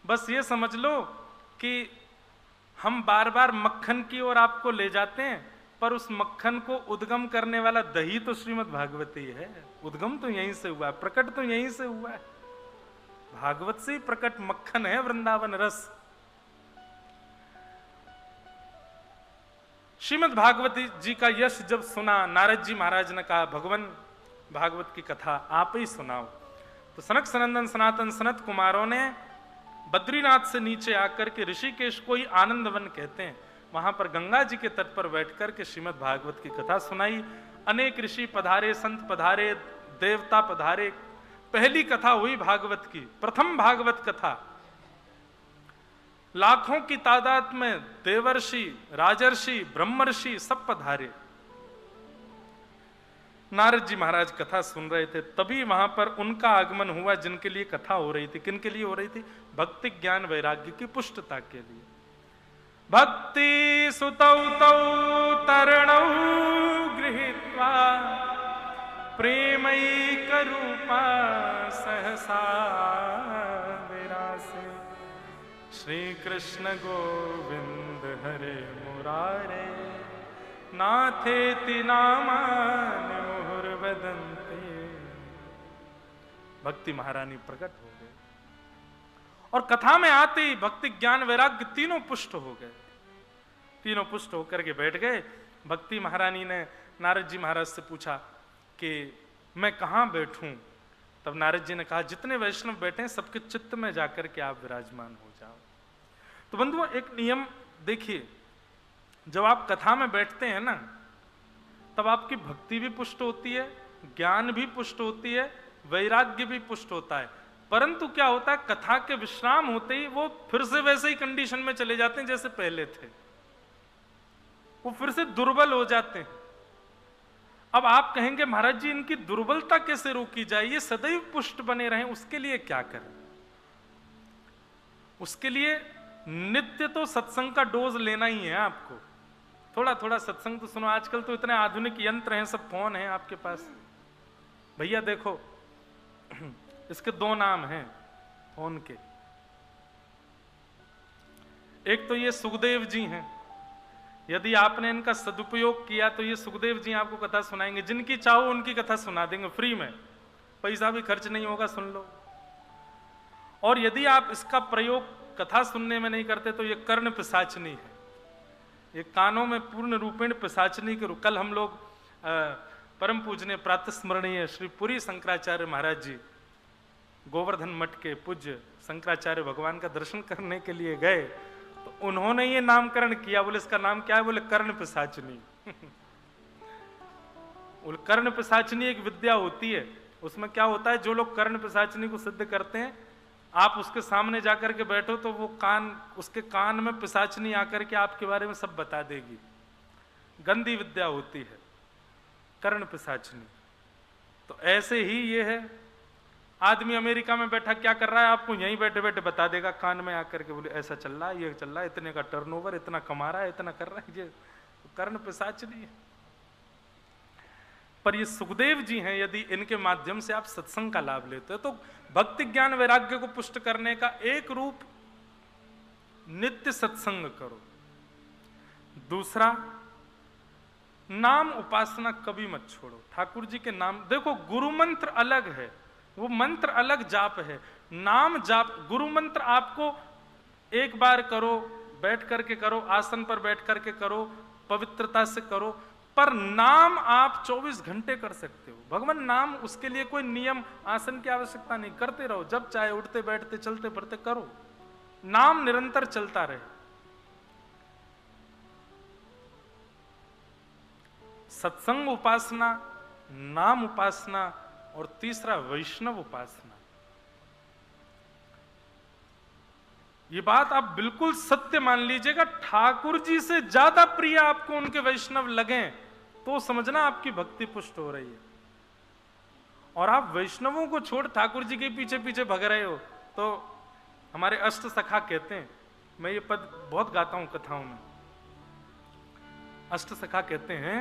बस ये समझ लो कि हम बार बार मक्खन की ओर आपको ले जाते हैं, पर उस मक्खन को उद्गम करने वाला दही तो श्रीमद् भागवती है। उद्गम तो यहीं से हुआ है, प्रकट तो यहीं से हुआ है, भागवत से ही प्रकट मक्खन है वृंदावन रस। श्रीमद् भागवती जी का यश जब सुना, नारद जी महाराज ने कहा भगवान भागवत की कथा आप ही सुनाओ। तो सनक सनंदन सनातन सनत कुमारों ने बद्रीनाथ से नीचे आकर के ऋषिकेश को ही आनंदवन कहते हैं, वहां पर गंगा जी के तट पर बैठकर के श्रीमद् भागवत की कथा सुनाई। अनेक ऋषि पधारे, संत पधारे, देवता पधारे। पहली कथा हुई भागवत की, प्रथम भागवत कथा। लाखों की तादाद में देवर्षि, राजर्षि, ब्रह्मर्षि सब पधारे। नारद जी महाराज कथा सुन रहे थे, तभी वहां पर उनका आगमन हुआ जिनके लिए कथा हो रही थी। किनके लिए हो रही थी? भक्ति ज्ञान वैराग्य की पुष्टता के लिए। भक्ति सुतौ तौ तरणौ गृहीत्वा प्रेमैकरूपा सहसा विरासे। श्री कृष्ण गोविंद हरे मुरारे, नाथेति नामानि मुहुर्वदन्ते। भक्ति महारानी प्रकट हो गए और कथा में आते ही भक्ति ज्ञान वैराग्य तीनों पुष्ट हो गए। तीनों पुष्ट होकर के बैठ गए। भक्ति महारानी ने नारद जी महाराज से पूछा कि मैं कहाँ बैठूं? तब नारद जी ने कहा जितने वैष्णव बैठे हैं सबके चित्त में जाकर के आप विराजमान हो जाओ। तो बंधुओं एक नियम देखिए, जब आप कथा में बैठते हैं ना, तब आपकी भक्ति भी पुष्ट होती है, ज्ञान भी पुष्ट होती है, वैराग्य भी पुष्ट होता है। परंतु क्या होता है, कथा के विश्राम होते ही वो फिर से वैसे ही कंडीशन में चले जाते हैं जैसे पहले थे, वो फिर से दुर्बल हो जाते हैं। अब आप कहेंगे महाराज जी इनकी दुर्बलता कैसे रोकी जाए, ये सदैव पुष्ट बने रहें, उसके लिए क्या करें? उसके लिए नित्य तो सत्संग का डोज लेना ही है आपको। थोड़ा थोड़ा सत्संग तो सुनो। आजकल तो इतने आधुनिक यंत्र हैं, सब फोन है आपके पास। भैया देखो इसके दो नाम हैं फोन के। एक तो ये सुखदेव जी हैं, यदि आपने इनका सदुपयोग किया तो ये सुखदेव जी आपको कथा सुनाएंगे। जिनकी चाहो उनकी कथा सुना देंगे फ्री में, पैसा भी खर्च नहीं होगा, सुन लो। और यदि आप इसका प्रयोग कथा सुनने में नहीं करते तो ये कर्ण पिशाचनी है, ये कानों में पूर्ण रूपेण पिशाचनी के रूप। कल हम लोग परम पूजनीय प्रातस्मरणीय श्री पुरी शंकराचार्य महाराज जी गोवर्धन मठ के पूज्य शंकराचार्य भगवान का दर्शन करने के लिए गए, तो उन्होंने ये नामकरण किया। बोले इसका नाम क्या है? बोले कर्ण पिशाचनी। कर्ण पिशाचनी एक विद्या होती है, उसमें क्या होता है, जो लोग कर्ण पिशाचनी को सिद्ध करते हैं, आप उसके सामने जाकर के बैठो तो वो उसके कान में पिशाचनी आकर के आपके बारे में सब बता देगी। गंदी विद्या होती है कर्ण पिशाचनी। तो ऐसे ही ये है, आदमी अमेरिका में बैठा क्या कर रहा है आपको यहीं बैठे बैठे बता देगा कान में आकर के। बोले ऐसा चल रहा है, ये चल रहा है, इतने का टर्नओवर, इतना कमा रहा है, इतना कर रहा है। ये कर्ण पिशाचनी है। पर ये सुखदेव जी हैं, यदि इनके माध्यम से आप सत्संग का लाभ लेते हो तो भक्ति ज्ञान वैराग्य को पुष्ट करने का एक रूप नित्य सत्संग करो। दूसरा, नाम उपासना कभी मत छोड़ो। ठाकुर जी के नाम, देखो गुरु मंत्र अलग है, वो मंत्र अलग जाप है, नाम जाप। गुरु मंत्र आपको एक बार करो, बैठ करके करो, आसन पर बैठ करके करो, पवित्रता से करो, पर नाम आप 24 घंटे कर सकते हो। भगवान नाम, उसके लिए कोई नियम आसन की आवश्यकता नहीं, करते रहो, जब चाहे उठते बैठते चलते फिरते करो, नाम निरंतर चलता रहे। सत्संग उपासना, नाम उपासना, और तीसरा वैष्णव उपासना। ये बात आप बिल्कुल सत्य मान लीजिएगा। ठाकुर जी से ज्यादा प्रिय आपको उनके वैष्णव लगें तो समझना आपकी भक्ति पुष्ट हो रही है। और आप वैष्णवों को छोड़ ठाकुर जी के पीछे पीछे भग रहे हो तो हमारे अष्ट सखा कहते हैं, मैं ये पद बहुत गाता हूं कथाओं में, अष्ट सखा कहते हैं,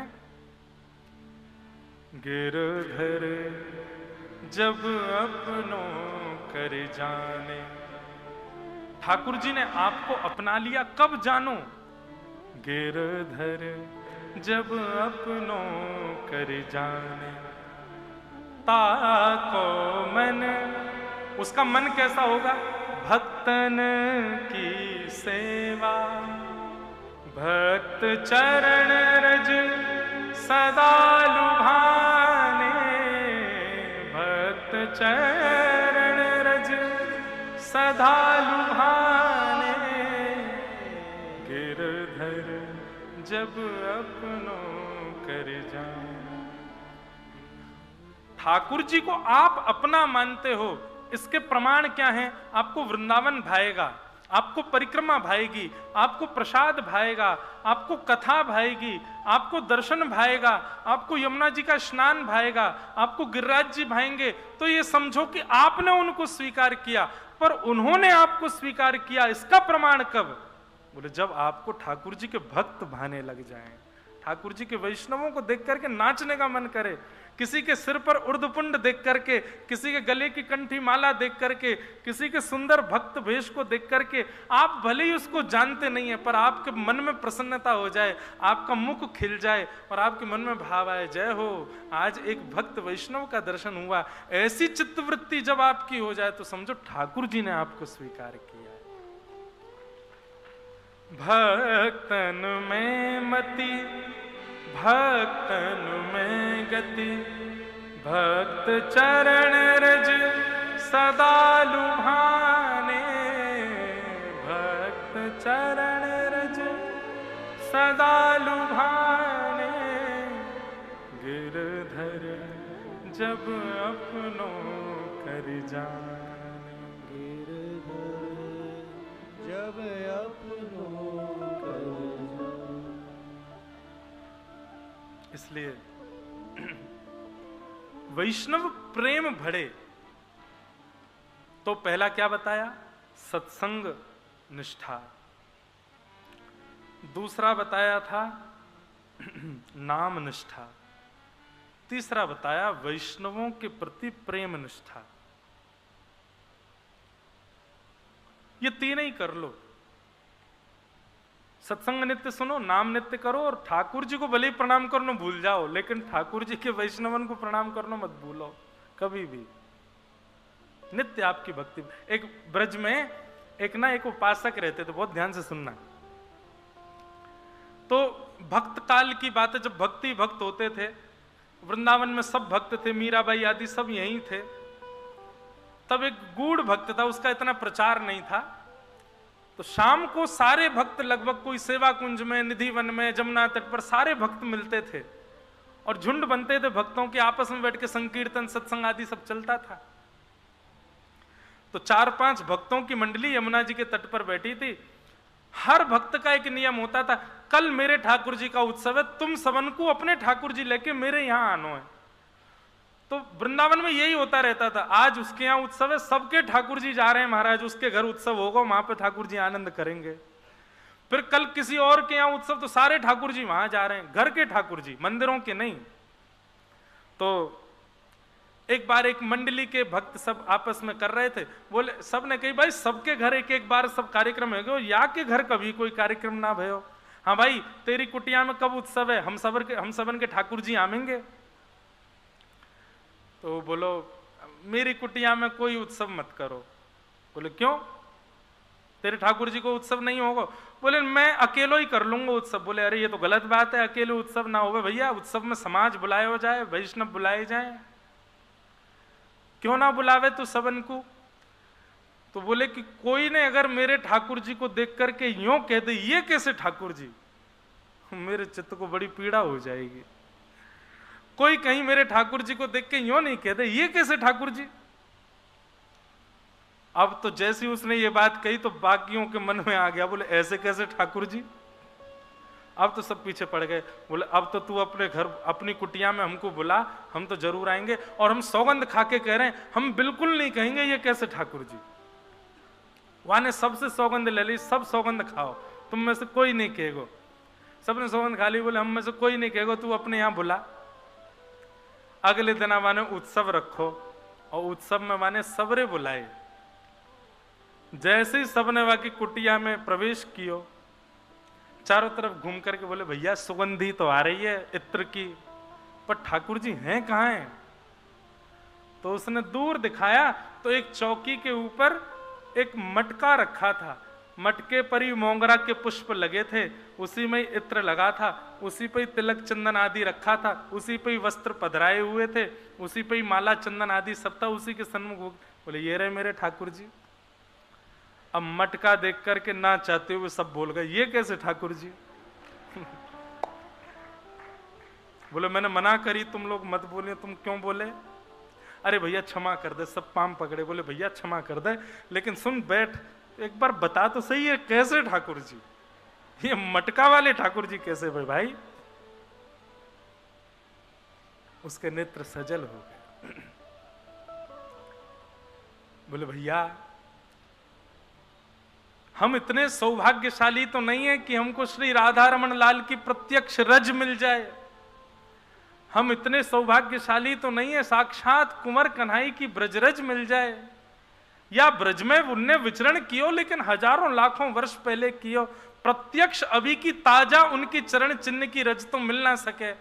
गिरधर जब अपनों कर जाने। ठाकुर जी ने आपको अपना लिया, कब जानो? गिरधर जब अपनों कर जाने। ताको मन, उसका मन कैसा होगा? भक्तन की सेवा, भक्त चरण रज सदा लुभाने। भक्त चरण रज सदा लुभाने। गिरधर जब अपनों कर जाए। ठाकुर जी को आप अपना मानते हो, इसके प्रमाण क्या हैं? आपको वृंदावन भाएगा, आपको परिक्रमा भाएगी, आपको प्रसाद भाएगा, आपको कथा भाएगी, आपको दर्शन भाएगा, आपको यमुना जी का स्नान भाएगा, आपको गिरिराज जी भाएंगे। तो ये समझो कि आपने उनको स्वीकार किया, पर उन्होंने आपको स्वीकार किया। इसका प्रमाण कब? बोले जब आपको ठाकुर जी के भक्त भाने लग जाएं, ठाकुर जी के वैष्णवों को देख करके नाचने का मन करे, किसी के सिर पर उर्धपुंड देख करके, किसी के गले की कंठी माला देख करके, किसी के सुंदर भक्त वेश को देख करके, आप भले ही उसको जानते नहीं है पर आपके मन में प्रसन्नता हो जाए, आपका मुख खिल जाए और आपके मन में भाव आए, जय हो, आज एक भक्त वैष्णव का दर्शन हुआ। ऐसी चित्तवृत्ति जब आपकी हो जाए तो समझो ठाकुर जी ने आपको स्वीकार किया। भक्तन में मति, भक्तन में गति, भक्त चरण रज सदा लुभाने। भक्त चरण रज सदा लुभाने। गिरधर जब अपनों कर जाने। गिरधर जब अपनों कर जाने। इसलिए वैष्णव प्रेम बढ़े तो पहला क्या बताया? सत्संग निष्ठा। दूसरा बताया था नाम निष्ठा। तीसरा बताया वैष्णवों के प्रति प्रेम निष्ठा। ये तीन ही कर लो। सत्संग नित्य सुनो, नाम नित्य करो, और ठाकुर जी को भले ही प्रणाम करना भूल जाओ, लेकिन ठाकुर जी के वैष्णवन को प्रणाम करना मत भूलो कभी भी। नित्य आपकी भक्ति। एक ब्रज में एक उपासक रहते थे, बहुत ध्यान से सुनना। तो भक्त काल की बात है, जब भक्ति भक्त होते थे, वृंदावन में सब भक्त थे, मीराबाई आदि सब यहीं थे। तब एक गूढ़ भक्त था, उसका इतना प्रचार नहीं था। तो शाम को सारे भक्त लगभग, कोई सेवा कुंज में, निधि वन में, जमुना तट पर सारे भक्त मिलते थे और झुंड बनते थे भक्तों के, आपस में बैठ के संकीर्तन सत्संग आदि सब चलता था। तो 4-5 भक्तों की मंडली यमुना जी के तट पर बैठी थी। हर भक्त का एक नियम होता था, कल मेरे ठाकुर जी का उत्सव है, तुम सबन को अपने ठाकुर जी लेके मेरे यहां आनो है। तो वृंदावन में यही होता रहता था, आज उसके यहाँ उत्सव है, सबके ठाकुर जी जा रहे हैं महाराज, उसके घर उत्सव होगा, वहां पे ठाकुर जी आनंद करेंगे। फिर कल किसी और के यहाँ उत्सव, तो सारे ठाकुर जी वहां जा रहे हैं, घर के ठाकुर जी, मंदिरों के नहीं। तो एक बार एक मंडली के भक्त सब आपस में कर रहे थे, बोले सब ने कही भाई सबके घर एक एक बार सब कार्यक्रम है, या के घर कभी कोई कार्यक्रम ना भयो। हाँ भाई तेरी कुटिया में कब उत्सव है, हम सबन के ठाकुर जी आवेंगे। तो बोलो मेरी कुटिया में कोई उत्सव मत करो। बोले क्यों, तेरे ठाकुर जी को उत्सव नहीं होगा? बोले मैं अकेलो ही कर लूंगा उत्सव। बोले अरे ये तो गलत बात है, अकेले उत्सव ना होगा भैया, उत्सव में समाज बुलाए हो जाए, वैष्णव बुलाए जाए, क्यों ना बुलावे तू सबन को। तो बोले कि कोई ने अगर मेरे ठाकुर जी को देख करके यूं कह दे ये कैसे ठाकुर जी, मेरे चित्त को बड़ी पीड़ा हो जाएगी। कोई कहीं मेरे ठाकुर जी को देख के यूं नहीं कह दे ये कैसे ठाकुर जी। अब तो जैसी उसने ये बात कही तो बाकियों के मन में आ गया, बोले ऐसे कैसे ठाकुर जी। अब तो सब पीछे पड़ गए। बोले अब तो तू अपने घर अपनी कुटिया में हमको बुला, हम तो जरूर आएंगे, और हम सौगंध खा के कह रहे हैं हम बिल्कुल नहीं कहेंगे ये कैसे ठाकुर जी। वहां ने सबसे सौगंध ले ली, सब सौगंध खाओ, तुम में से कोई नहीं कहेगो। सबने सौगंध खा ली, बोले हम में से कोई नहीं कहेगो, तू अपने यहाँ बुला। अगले दिन माने उत्सव रखो, और उत्सव में माने सबरे बुलाए। जैसे ही सबने वहां की कुटिया में प्रवेश कियो, चारों तरफ घूम करके बोले भैया सुगंधी तो आ रही है इत्र की, पर ठाकुर जी हैं कहाँ हैं? तो उसने दूर दिखाया तो एक चौकी के ऊपर एक मटका रखा था, मटके पर ही मोंगरा के पुष्प लगे थे, उसी में इत्र लगा था, उसी पे ही तिलक चंदन आदि रखा था, उसी पे ही वस्त्र पधराए हुए थे, उसी पे ही माला चंदन आदि सब था, उसी के सन्मुख। बोले ये रहे मेरे ठाकुर जी। अब मटका देख करके ना चाहते हुए सब बोल गए ये कैसे ठाकुर जी। बोले मैंने मना करी तुम लोग मत बोले, तुम क्यों बोले? अरे भैया क्षमा कर दे, सब पाम पकड़े। बोले भैया क्षमा कर दे, लेकिन सुन बैठ, एक बार बता तो सही है कैसे ठाकुर जी, ये मटका वाले ठाकुर जी कैसे भाई। उसके नेत्र सजल हो गए। बोले भैया हम इतने सौभाग्यशाली तो नहीं है कि हमको श्री राधा रमन लाल की प्रत्यक्ष रज मिल जाए, हम इतने सौभाग्यशाली तो नहीं है साक्षात कुंवर कन्हई की ब्रजरज मिल जाए, या ब्रज में उनने विचरण कियो लेकिन हजारों लाखों वर्ष पहले कियो, प्रत्यक्ष अभी की ताजा उनकी चरण चिन्ह की रज तो मिल ना सके।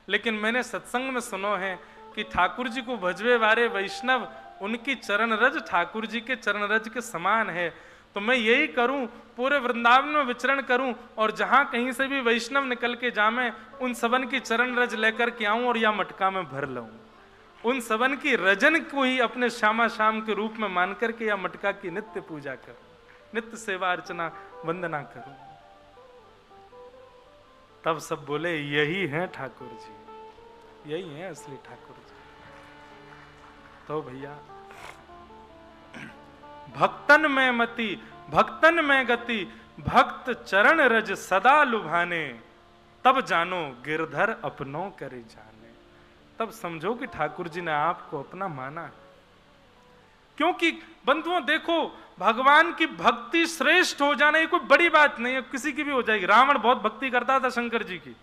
लेकिन मैंने सत्संग में सुनो है कि ठाकुर जी को भजवे वाले वैष्णव उनकी चरण रज ठाकुर जी के चरण रज के समान है। तो मैं यही करूं, पूरे वृंदावन में विचरण करूं, और जहां कहीं से भी वैष्णव निकल के जामे उन सबन की चरण रज लेकर के आऊं और या मटका में भर लूं, उन सबन की रजन को ही अपने श्यामा श्याम के रूप में मान करके या मटका की नित्य पूजा करूं, नित्य सेवा अर्चना वंदना करूं। तब सब बोले यही है ठाकुर जी, यही है असली ठाकुर जी। तो भैया भक्तन में मति भक्तन में गति, भक्त चरण रज सदा लुभाने, तब जानो गिरधर अपनों करे जाने। तब समझो कि ठाकुर जी ने आपको अपना माना। क्योंकि बंधुओं देखो, भगवान की भक्ति श्रेष्ठ हो जाना ये कोई बड़ी बात नहीं है, किसी की भी हो जाएगी। रावण बहुत भक्ति करता था शंकर जी की,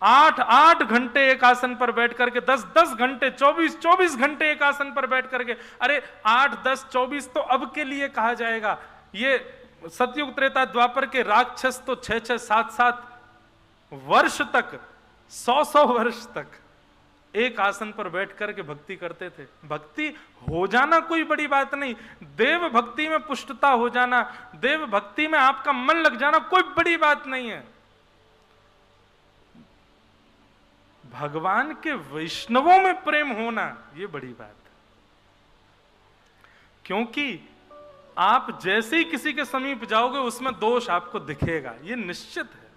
8-8 घंटे एक आसन पर बैठ करके, 10-10 घंटे, 24-24 घंटे एक आसन पर बैठ करके। अरे 8-10-24 तो अब के लिए कहा जाएगा, ये सतयुग त्रेता द्वापर के राक्षस तो 6-6, 7-7 वर्ष तक, 100-100 वर्ष तक एक आसन पर बैठ करके भक्ति करते थे। भक्ति हो जाना कोई बड़ी बात नहीं, देव भक्ति में पुष्टता हो जाना, देव भक्ति में आपका मन लग जाना कोई बड़ी बात नहीं है। भगवान के वैष्णवों में प्रेम होना यह बड़ी बात है। क्योंकि आप जैसे ही किसी के समीप जाओगे उसमें दोष आपको दिखेगा, यह निश्चित है।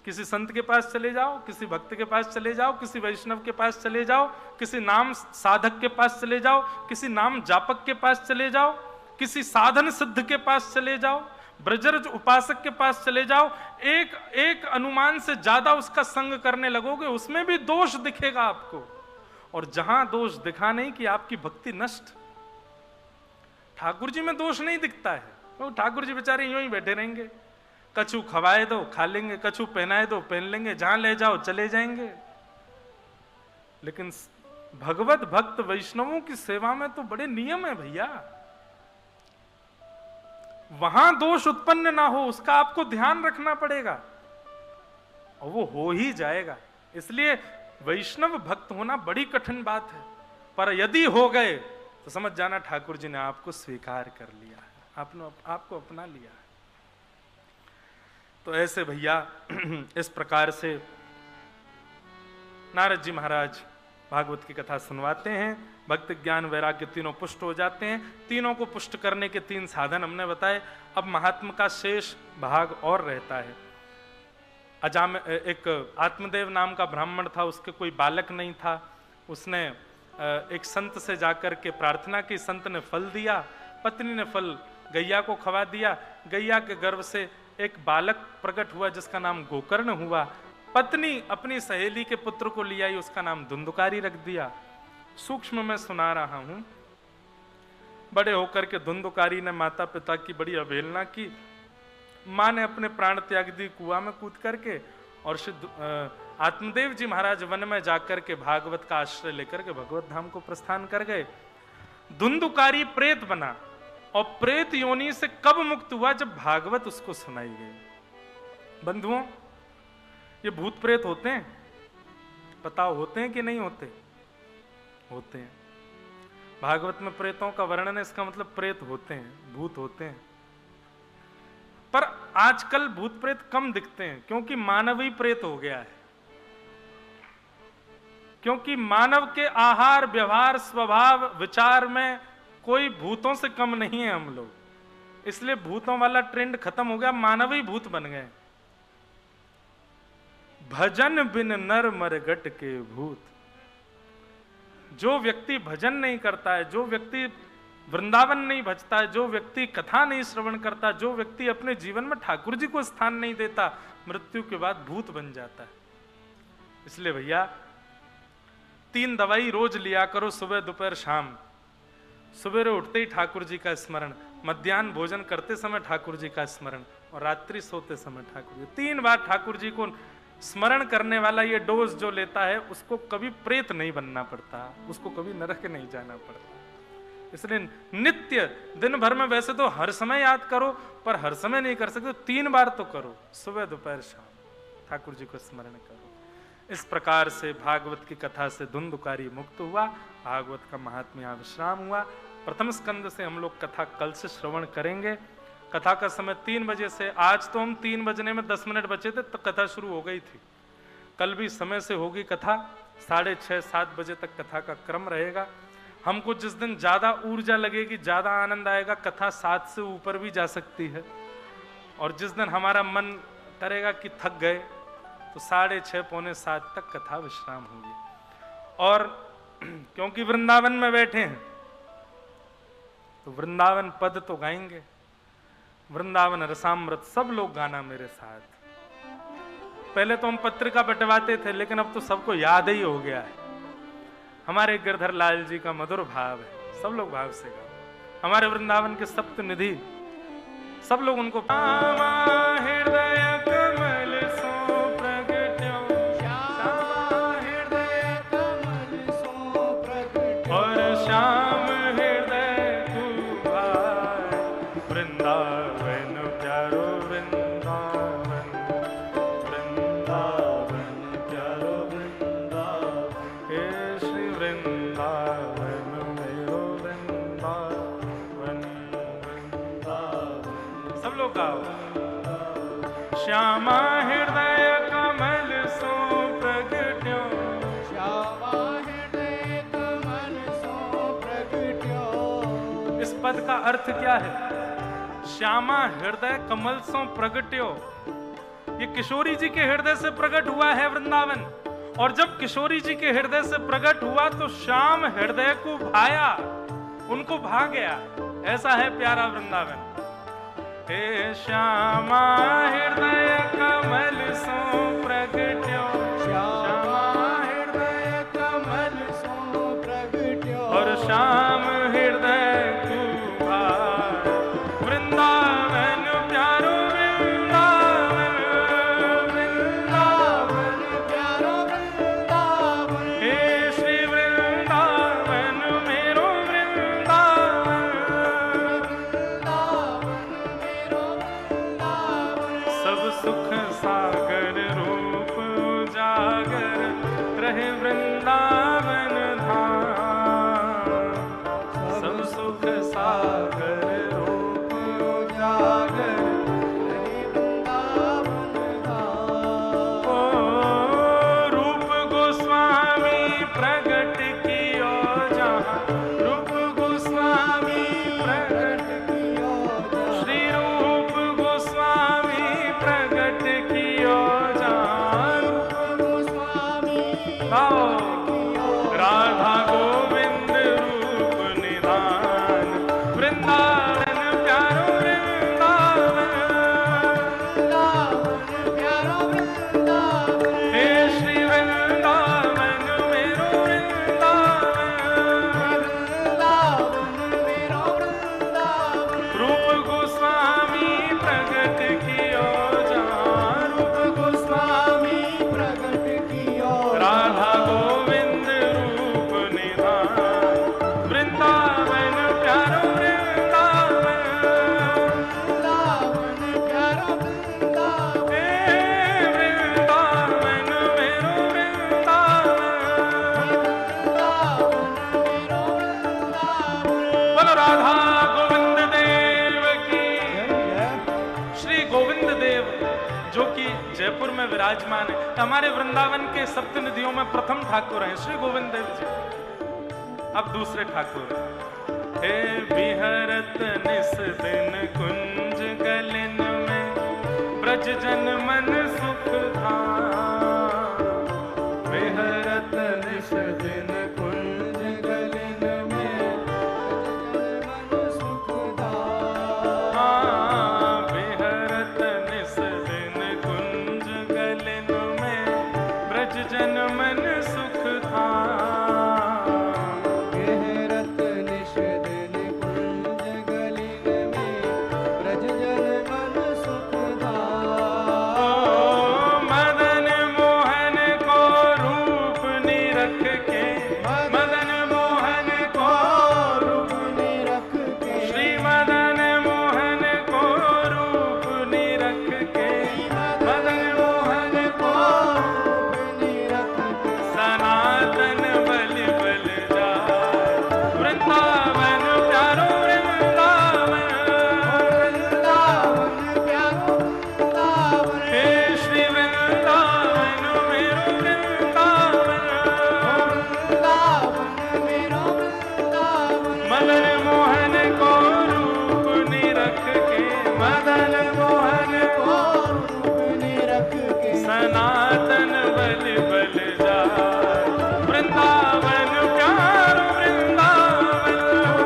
किसी संत के पास चले जाओ, किसी भक्त के पास चले जाओ, किसी वैष्णव के पास चले जाओ, किसी नाम साधक के पास चले जाओ, किसी नाम जापक के पास चले जाओ, किसी साधन सिद्ध के पास चले जाओ, ब्रजरज उपासक के पास चले जाओ, एक एक अनुमान से ज्यादा उसका संग करने लगोगे, उसमें भी दोष दिखेगा आपको। और जहां दोष दिखा नहीं कि आपकी भक्ति नष्ट। ठाकुर जी में दोष नहीं दिखता है, तो ठाकुर जी बेचारे यूं ही बैठे रहेंगे, कछु खवाए दो खा लेंगे, कछु पहनाए दो पहन लेंगे, जहां ले जाओ चले जाएंगे। लेकिन भगवत भक्त वैष्णवों की सेवा में तो बड़े नियम है भैया। वहां दोष उत्पन्न ना हो उसका आपको ध्यान रखना पड़ेगा, और वो हो ही जाएगा। इसलिए वैष्णव भक्त होना बड़ी कठिन बात है, पर यदि हो गए तो समझ जाना ठाकुर जी ने आपको स्वीकार कर लिया है, आपने आपको अपना लिया है। तो ऐसे भैया इस प्रकार से नारद जी महाराज भागवत की कथा सुनवाते हैं। भक्त ज्ञान वैराग्य तीनों पुष्ट हो जाते हैं। तीनों को पुष्ट करने के 3 साधन हमने बताए। अब महात्मा का शेष भाग और रहता है। एक आत्मदेव नाम का ब्राह्मण था, उसके कोई बालक नहीं था। उसने एक संत से जाकर के प्रार्थना की, संत ने फल दिया, पत्नी ने फल गैया को खवा दिया। गैया के गर्भ से एक बालक प्रकट हुआ जिसका नाम गोकर्ण हुआ। पत्नी अपनी सहेली के पुत्र को ले आई, उसका नाम धुंधुकारी रख दिया। सूक्ष्म में सुना रहा हूं। बड़े होकर के धुंधुकारी ने माता पिता की बड़ी अवहेलना की। मां ने अपने प्राण त्याग दी कुआं में कूद करके, और आत्मदेव जी महाराज वन में जाकर के भागवत का आश्रय लेकर के भगवत धाम को प्रस्थान कर गए। धुंधुकारी प्रेत बना, और प्रेत योनि से कब मुक्त हुआ? जब भागवत उसको सुनाई गई। बंधुओं, ये भूत प्रेत होते हैं? बताओ, होते हैं कि नहीं होते? होते हैं। भागवत में प्रेतों का वर्णन है, इसका मतलब प्रेत होते हैं, भूत होते हैं। पर आजकल भूत प्रेत कम दिखते हैं, क्योंकि मानव ही प्रेत हो गया है। क्योंकि मानव के आहार, व्यवहार, स्वभाव, विचार में कोई भूतों से कम नहीं है हम लोग। इसलिए भूतों वाला ट्रेंड खत्म हो गया, मानव ही भूत बन गए। भजन बिन नर मर गट के भूत। जो व्यक्ति भजन नहीं करता है, जो व्यक्ति वृंदावन नहीं भजता है, जो व्यक्ति कथा नहीं श्रवण करता, जो व्यक्ति अपने जीवन में ठाकुर जी को स्थान नहीं देता, मृत्यु के बाद भूत बन जाता है। इसलिए भैया 3 दवाई रोज लिया करो, सुबह दोपहर शाम। सुबह उठते ही ठाकुर जी का स्मरण, मध्याह्न भोजन करते समय ठाकुर जी का स्मरण, और रात्रि सोते समय ठाकुर जी। 3 बार ठाकुर जी को स्मरण करने वाला ये डोज जो लेता है, उसको कभी प्रेत नहीं बनना पड़ता, उसको कभी नरक नहीं जाना पड़ता। इसलिए नित्य दिन भर में, वैसे तो हर समय याद करो, पर हर समय नहीं कर सकते, 3 बार तो करो, सुबह दोपहर शाम ठाकुर जी को स्मरण करो। इस प्रकार से भागवत की कथा से धुंधुकारी मुक्त हुआ, भागवत का महात्म्य विश्राम हुआ। प्रथम स्कंद से हम लोग कथा कल से श्रवण करेंगे। कथा का समय 3 बजे से, आज तो हम 3 बजने में 10 मिनट बचे थे तो कथा शुरू हो गई थी। कल भी समय से होगी कथा, 6:30-7 बजे तक कथा का क्रम रहेगा। हमको जिस दिन ज्यादा ऊर्जा लगेगी, ज्यादा आनंद आएगा, कथा 7 से ऊपर भी जा सकती है। और जिस दिन हमारा मन करेगा कि थक गए, तो 6:30-7 तक कथा विश्राम होगी। और क्योंकि वृंदावन में बैठे हैं तो वृंदावन पद तो गाएंगे, वृंदावन रसामृत सब लोग गाना मेरे साथ। पहले तो हम पत्रिका बंटवाते थे, लेकिन अब तो सबको याद ही हो गया है। हमारे गिरधर लाल जी का मधुर भाव है, सब लोग भाव से गाओ। हमारे वृंदावन के सप्त निधि, सब लोग उनको हृदय कमल सो प्रगट्यो, हृदय कमल सो प्रगट्यो, और श्याम हृदय कुभार, वृंदावन प्यारो वृंदावन, वृंदावन प्यारो वृंदावन, हे श्री वृंदावन मेरो वृंदावन, वृंदावन। सब लोग गाओ। श्यामा हृदय कमल सो प्रगट्यो, श्यामा हृदय कमल सो प्रगट्यो। इस पद का अर्थ क्या है? श्यामा हृदय कमल सो प्रगट्यो, ये किशोरी जी के हृदय से प्रकट हुआ है वृंदावन। और जब किशोरी जी के हृदय से प्रकट हुआ तो श्याम हृदय को भाया, उनको भा गया। ऐसा है प्यारा वृंदावन। हे श्यामा हृदय कमल सो प्रगट्यो, श्यामा हृदय कमल सो प्रगट्यो, और श्याम हृदय कुभार, वृंदावन प्यारो वृंदावन, वृंदावन प्यारो वृंदावन, हे रूप गोस्वामी प्रकट कियो जान, श्री रूप गोस्वामी प्रकट कियो जान, रूप गोस्वामी राधा गोविंद रूप निधान, वृंदावन प्यारो वृंदावन, प्यारो वृंदावन, हे श्री वृंदावन मेरो वृंदावन, मेरो वृंदावन, रूप गोस्वामी प्रकट कियो जान, रूप गोस्वामी प्रकट कियो, राधा गोविंद रूप निधान, वृंदावन प्यारो वृंदावन, प्यारो वृंदावन, हे वृंदावन मेरो वृंदावन, बोलो राधा गोविंद देव की। श्री गोविंद देव जो कि जयपुर में विराजमान है, हमारे वृंदावन के सप्त निधियों में प्रथम ठाकुर हैं श्री गोविंद देव जी। अब दूसरे ठाकुर, हे विहरत निस दिन कुंज गलिन में, ब्रज जन मन सुख धाम, विहरत निस दिन कुंज गलिन में, ब्रज जन मन सुख धाम, विहरत निस दिन कुंज गलिन में, ब्रज जन मन सुख धाम, विहरत निस दिन कुंज गलिन में, ब्रज जन मन सुख धाम, मदन मोहन को रूप निरख के, मदन मोहन को रूप निरख के, श्री मदन मोहन को रूप निरख के, मदन मोहन को रूप निरख के, सनातन बल बल जाए, वृंदावन प्यारो वृंदावन, वृंदावन प्यारो वृंदावन, हे श्री वृंदावन मेरो वृंदावन, वृंदावन मेरो वृंदावन, मदन मोहन को रूप निरख के, मदन मोहन को रूप निरख के, सनातन बल बल जाए, वृंदावन प्यारो वृंदावन,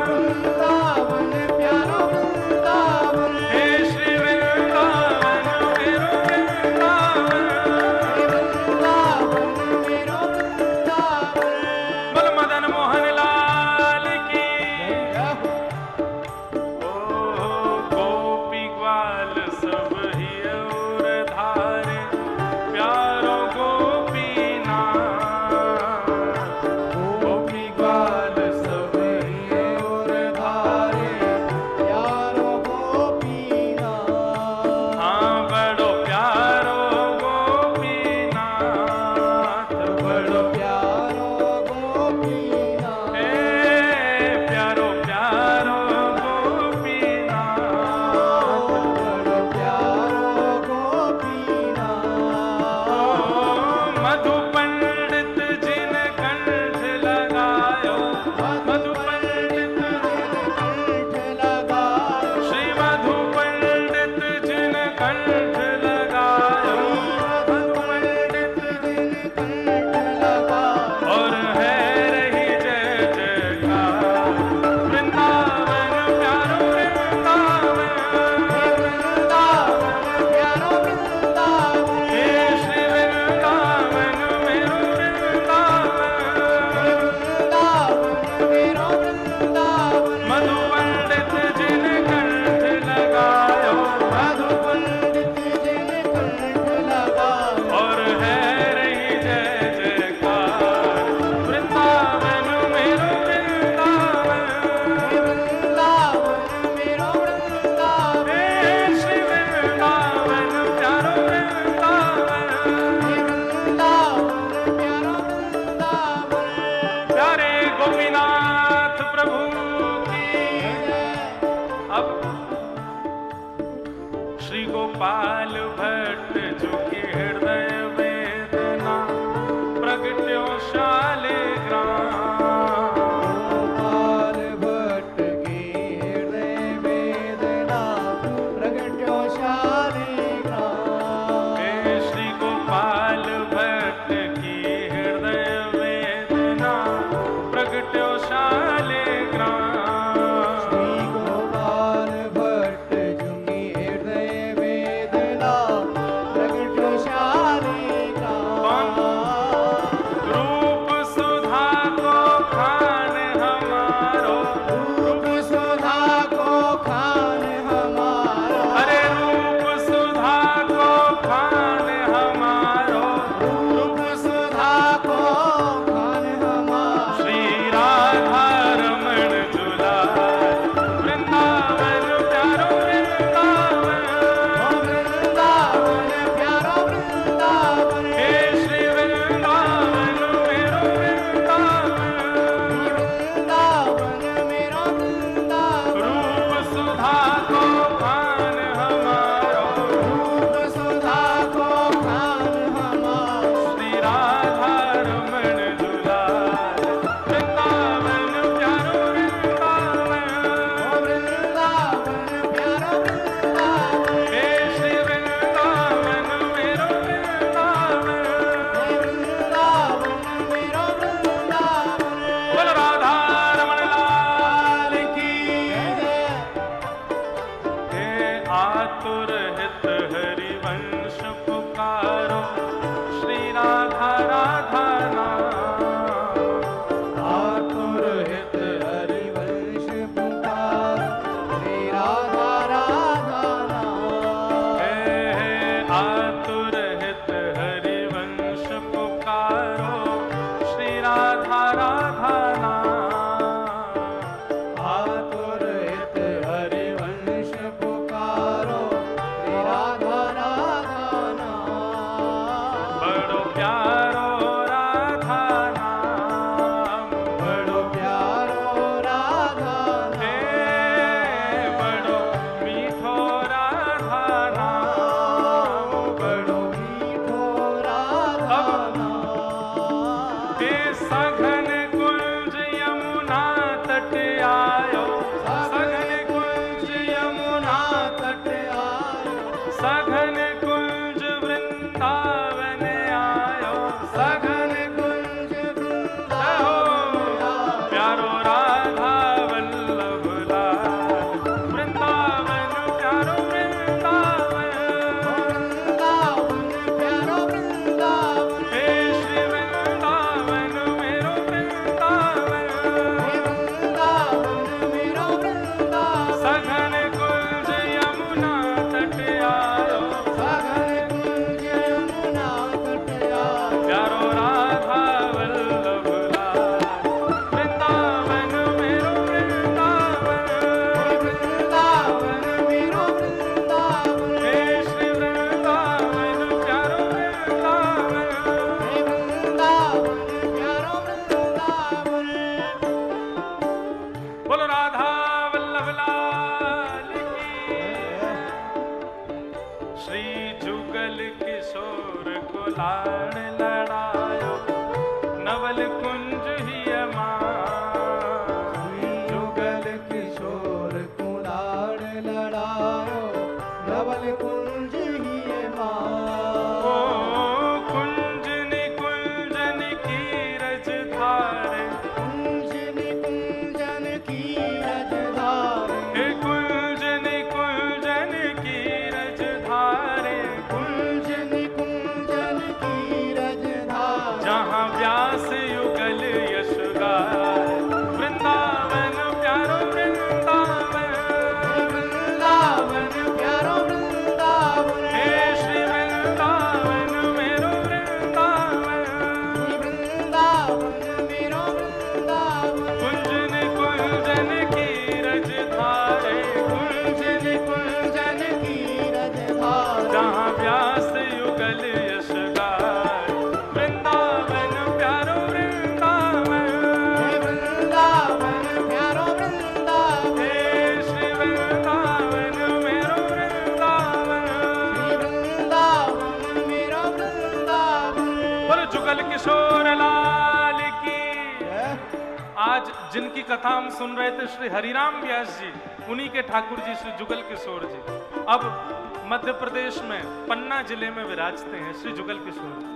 वृंदावन प्यारो वृंदावन, हे श्री वृंदावन मेरो वृंदावन, वृंदावन मेरो वृंदावन, बोल मदन मोहन लाल की। ओ गोपी ग्वाल सब ही और धारे, प्यारो गोपीनाथ, गोपी ग्वाल सब ही और धारे, प्यारो गोपीनाथ, हाँ बड़ो प्यारो गोपीनाथ, बड़ो प्यारो गोपीनाथ, हे प्यारो प्यारो गोपीनाथ, बड़ो प्यारो गोपीनाथ, मधु पंडित जिन कंठ लगायो, मधु पंडित जिन कंठ लगायो, श्री मधु पंडित जिन कंठ लगायो, मधु पंडित जिन कंठ लगायो, और है रही जय जयकार, वृंदावन प्यारो वृंदावन, वृंदावन प्यारो वृंदावन, हे श्री वृंदावन मेरो वृंदावन, वृंदावन मेरो लाड़ लड़ायो नवल कुंज ही श्री जुगल किशोर को लाड़ लड़ायो नवल कुंज ही ओ कुंज निकुंजन की रज धारे कुंज निकुंजन की रज धारे हे कुंज निकुंजन की रज धारे कुंज निकुंजन की रज धारे जहाँ व्यास युगल यश गाए वृंदावन प्यारो वृंदावन वृंदावन प्यारो वृंदावन हे श्री वृंदावन मेरो वृंदावन वृंदावन मेरो वृंदावन कुंज निकुंजन की रज धारे कुंज निकुंजन की रज धारे जहाँ व्यास युगल यश गाए वृंदावन प्यारो वृंदावन वृंदावन प्यारो वृंदावन हे श्री वृंदावन मेरो वृंदावन वृंदावन मेरो वृंदावन बोलो जुगल किशोर लाल की। आज जिनकी कथा हम सुन रहे थे श्री हरिराम व्यास जी, उन्हीं के ठाकुर जी श्री जुगल किशोर जी अब मध्य प्रदेश में पन्ना जिले में विराजते हैं श्री जुगल किशोर जी।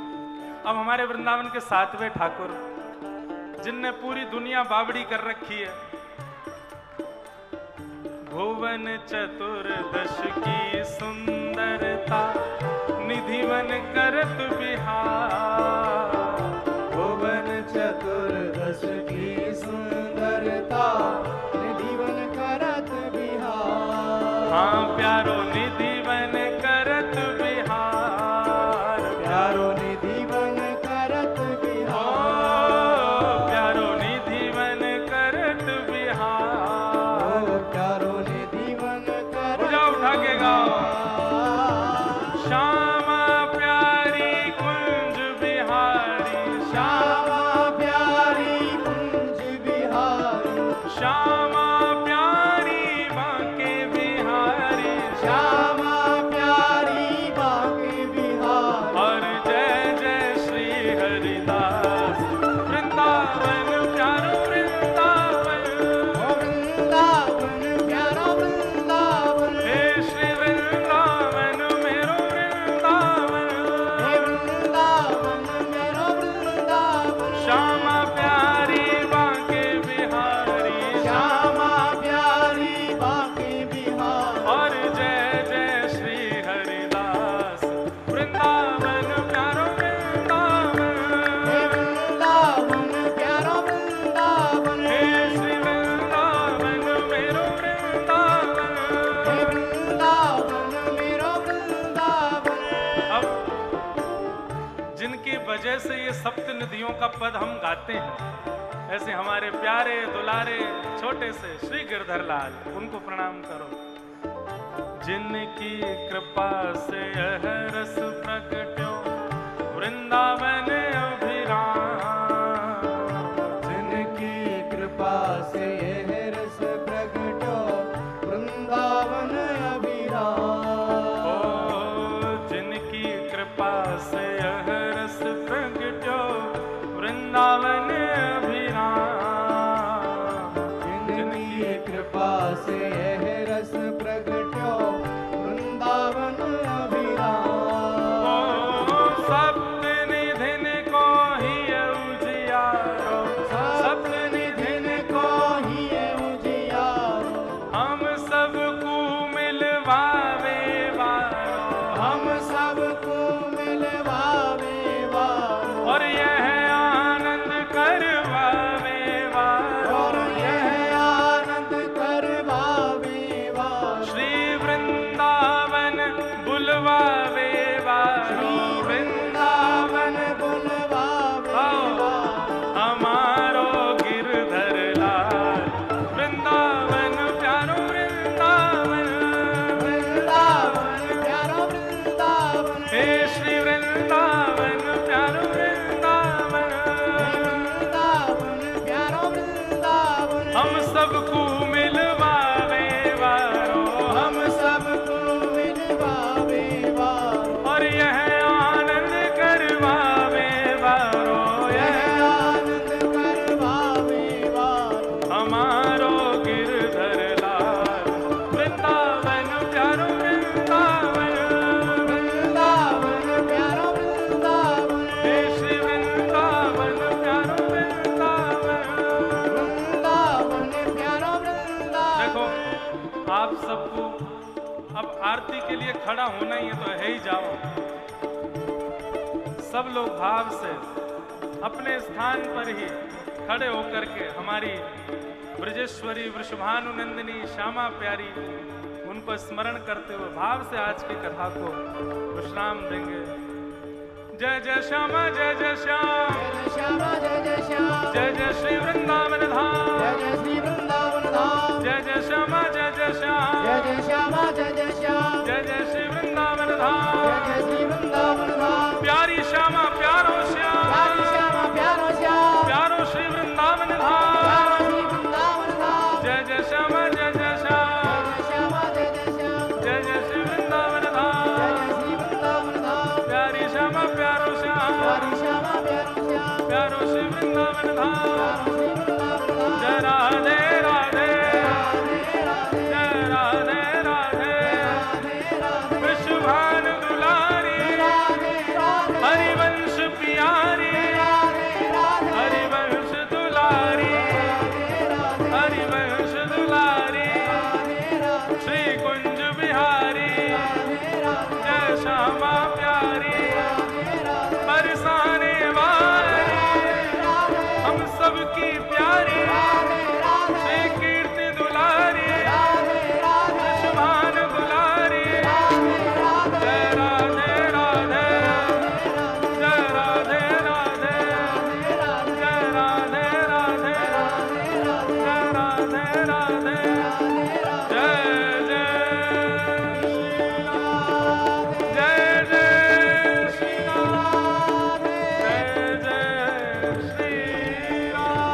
अब हमारे वृंदावन के 7वें ठाकुर जिनने पूरी दुनिया बावड़ी कर रखी है। भुवन चतुर्दश की सुंदरता निधिवन करत बिहार भुवन चतुर्दश की सुंदरता निधिवन करत बिहार हाँ प्यारो निधिवन करत बिहार प्यारो निधिवन करत ओ, बिहार प्यारो निधिवन करत बिहार ओ प्यारो निधिवन करत पूजा उठा के गाओ। बिहार। श्यामा प्यारी कुंज बिहारी श्यामा प्यारी कुंज बिहारी श्यामा प्यारी बांके बिहारी श्यामा प्यारी बांके बिहारी और जय जय श्री हरिदास वृंदावन प्यारो वृंदावन ओ वृंदावन प्यारा वृंदावन हे श्री वृंदावन मेरो वृंदावन हे वृंदावन मेरो वृंदावन श्यामा प्यारी बांके बिहारी श्यामा प्यारी बांके बिहारी और जय जय श्री हरिदास वृंदावन प्यारो वृंदावन हे वृंदावन प्यारा वृंदावन हे श्री वृंदावन मेरो वृंदावन हे वृंदावन मेरो वृंदावन अब जिनकी वजह से ये सप्त नदियों का पद हम गाते हैं, ऐसे हमारे प्यारे दुलारे छोटे से श्री गिरधर लाल, उनको प्रणाम करो। जिनकी कृपा से यह रस प्रगट्यो वृंदावन अभिराम जिनकी कृपा से यह रस प्रगटो वृंदावन अभिराम ओ जिनकी कृपा से यह रस प्रगट्यो वृंदावन अभिराम जिनकी कृपा से यह रस प्रगटो वृंदावन अभिराम ओ सप्त निधिन को ही उजियारो सप्त निधिन को ही ये उजियारो हम सबको मिलवावे वारो हम सबको मिलवावे वारो और यह आनंद करवावे वारो और यह आनंद करवावे वारो श्री वृंदावन बुलवावे वारो वृंदावन बुलवावे आओ, वारो हमारो गिरधर लाल वृंदावन प्यारो वृंदावन वृंदावन प्यारा वृंदावन हे श्री वृंदावन प्यारो वृंदावन वृंदावन प्यारा वृंदावन हम सबको मिलवावे वारो हम सबको मिलवावे वारो और यह आनंद करवावे आप सबको अब आरती के लिए खड़ा होना ही है, तो है ही जाओ। सब लोग भाव से अपने स्थान पर ही खड़े होकर के हमारी ब्रजेश्वरी वृषभानुनंदिनी श्यामा प्यारी उनको स्मरण करते हुए भाव से आज की कथा को विश्राम देंगे। जय जय श्यामा जय जय श्याम, जय श्यामा जय जय श्याम, जय जय श्री वृंदावन धाम, जय जय श्री वृंदावन धाम, जय जय श्यामा जय जय श्याम, जय जय श्यामा जय जय श्याम, जय जय श्री वृंदावन धाम, जय जय श्री वृंदावन धाम। प्यारी श्यामा प्यारो श्याम, प्यारी श्यामा प्यारो श्याम, प्यारो श्री वृंदावन धाम, प्यारो श्री वृंदावन धाम। जय जय श्यामा जय जय श्याम, जय श्यामा जय जय श्याम, जय जय श्री वृंदावन धाम, जय जय श्री वृंदावन धाम। प्यारी श्यामा प्यारो श्याम, प्यारी श्यामा प्यारो श्याम, प्यारो श्री वृंदावन धाम। प्यारो श्री वृंदावन धाम। जय राधे राधे, राधे राधे, जय राधे राधे, राधे राधे, विश्वभान दुलारी, राधे राधे, हरिवंश प्यारी, राधे राधे, हरिवंश दुलारी, हरिवंश दुलारी, श्री कुंज बिहारी, जय श्यामा प्यारी, बरसाने वाली, हम सबकी प्यारी, श्री कीर्ति दुलारी, विश्वभान दुलारी, जय राधे राधे, जय राधे राधे, जय राधे राधे, जय राधे राधे, जय जय श्री राम, जय जय श्री राम।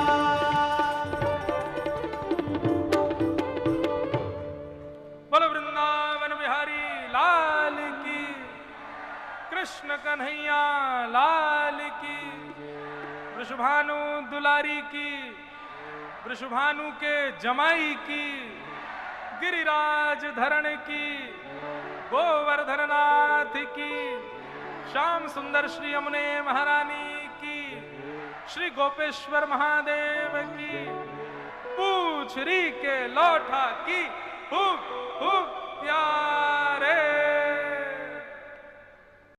बोलो वृंदावन बिहारी लाल की, कृष्ण कन्हैया लाल की, वृषभानु दुलारी की, वृषभानु के जमाई की, गिरिराज धरण की, गोवर्धननाथ की, श्याम सुंदर श्री यमुने महारानी की, श्री गोपेश्वर महादेव की, पूछरी के लौठा की, हुक हुक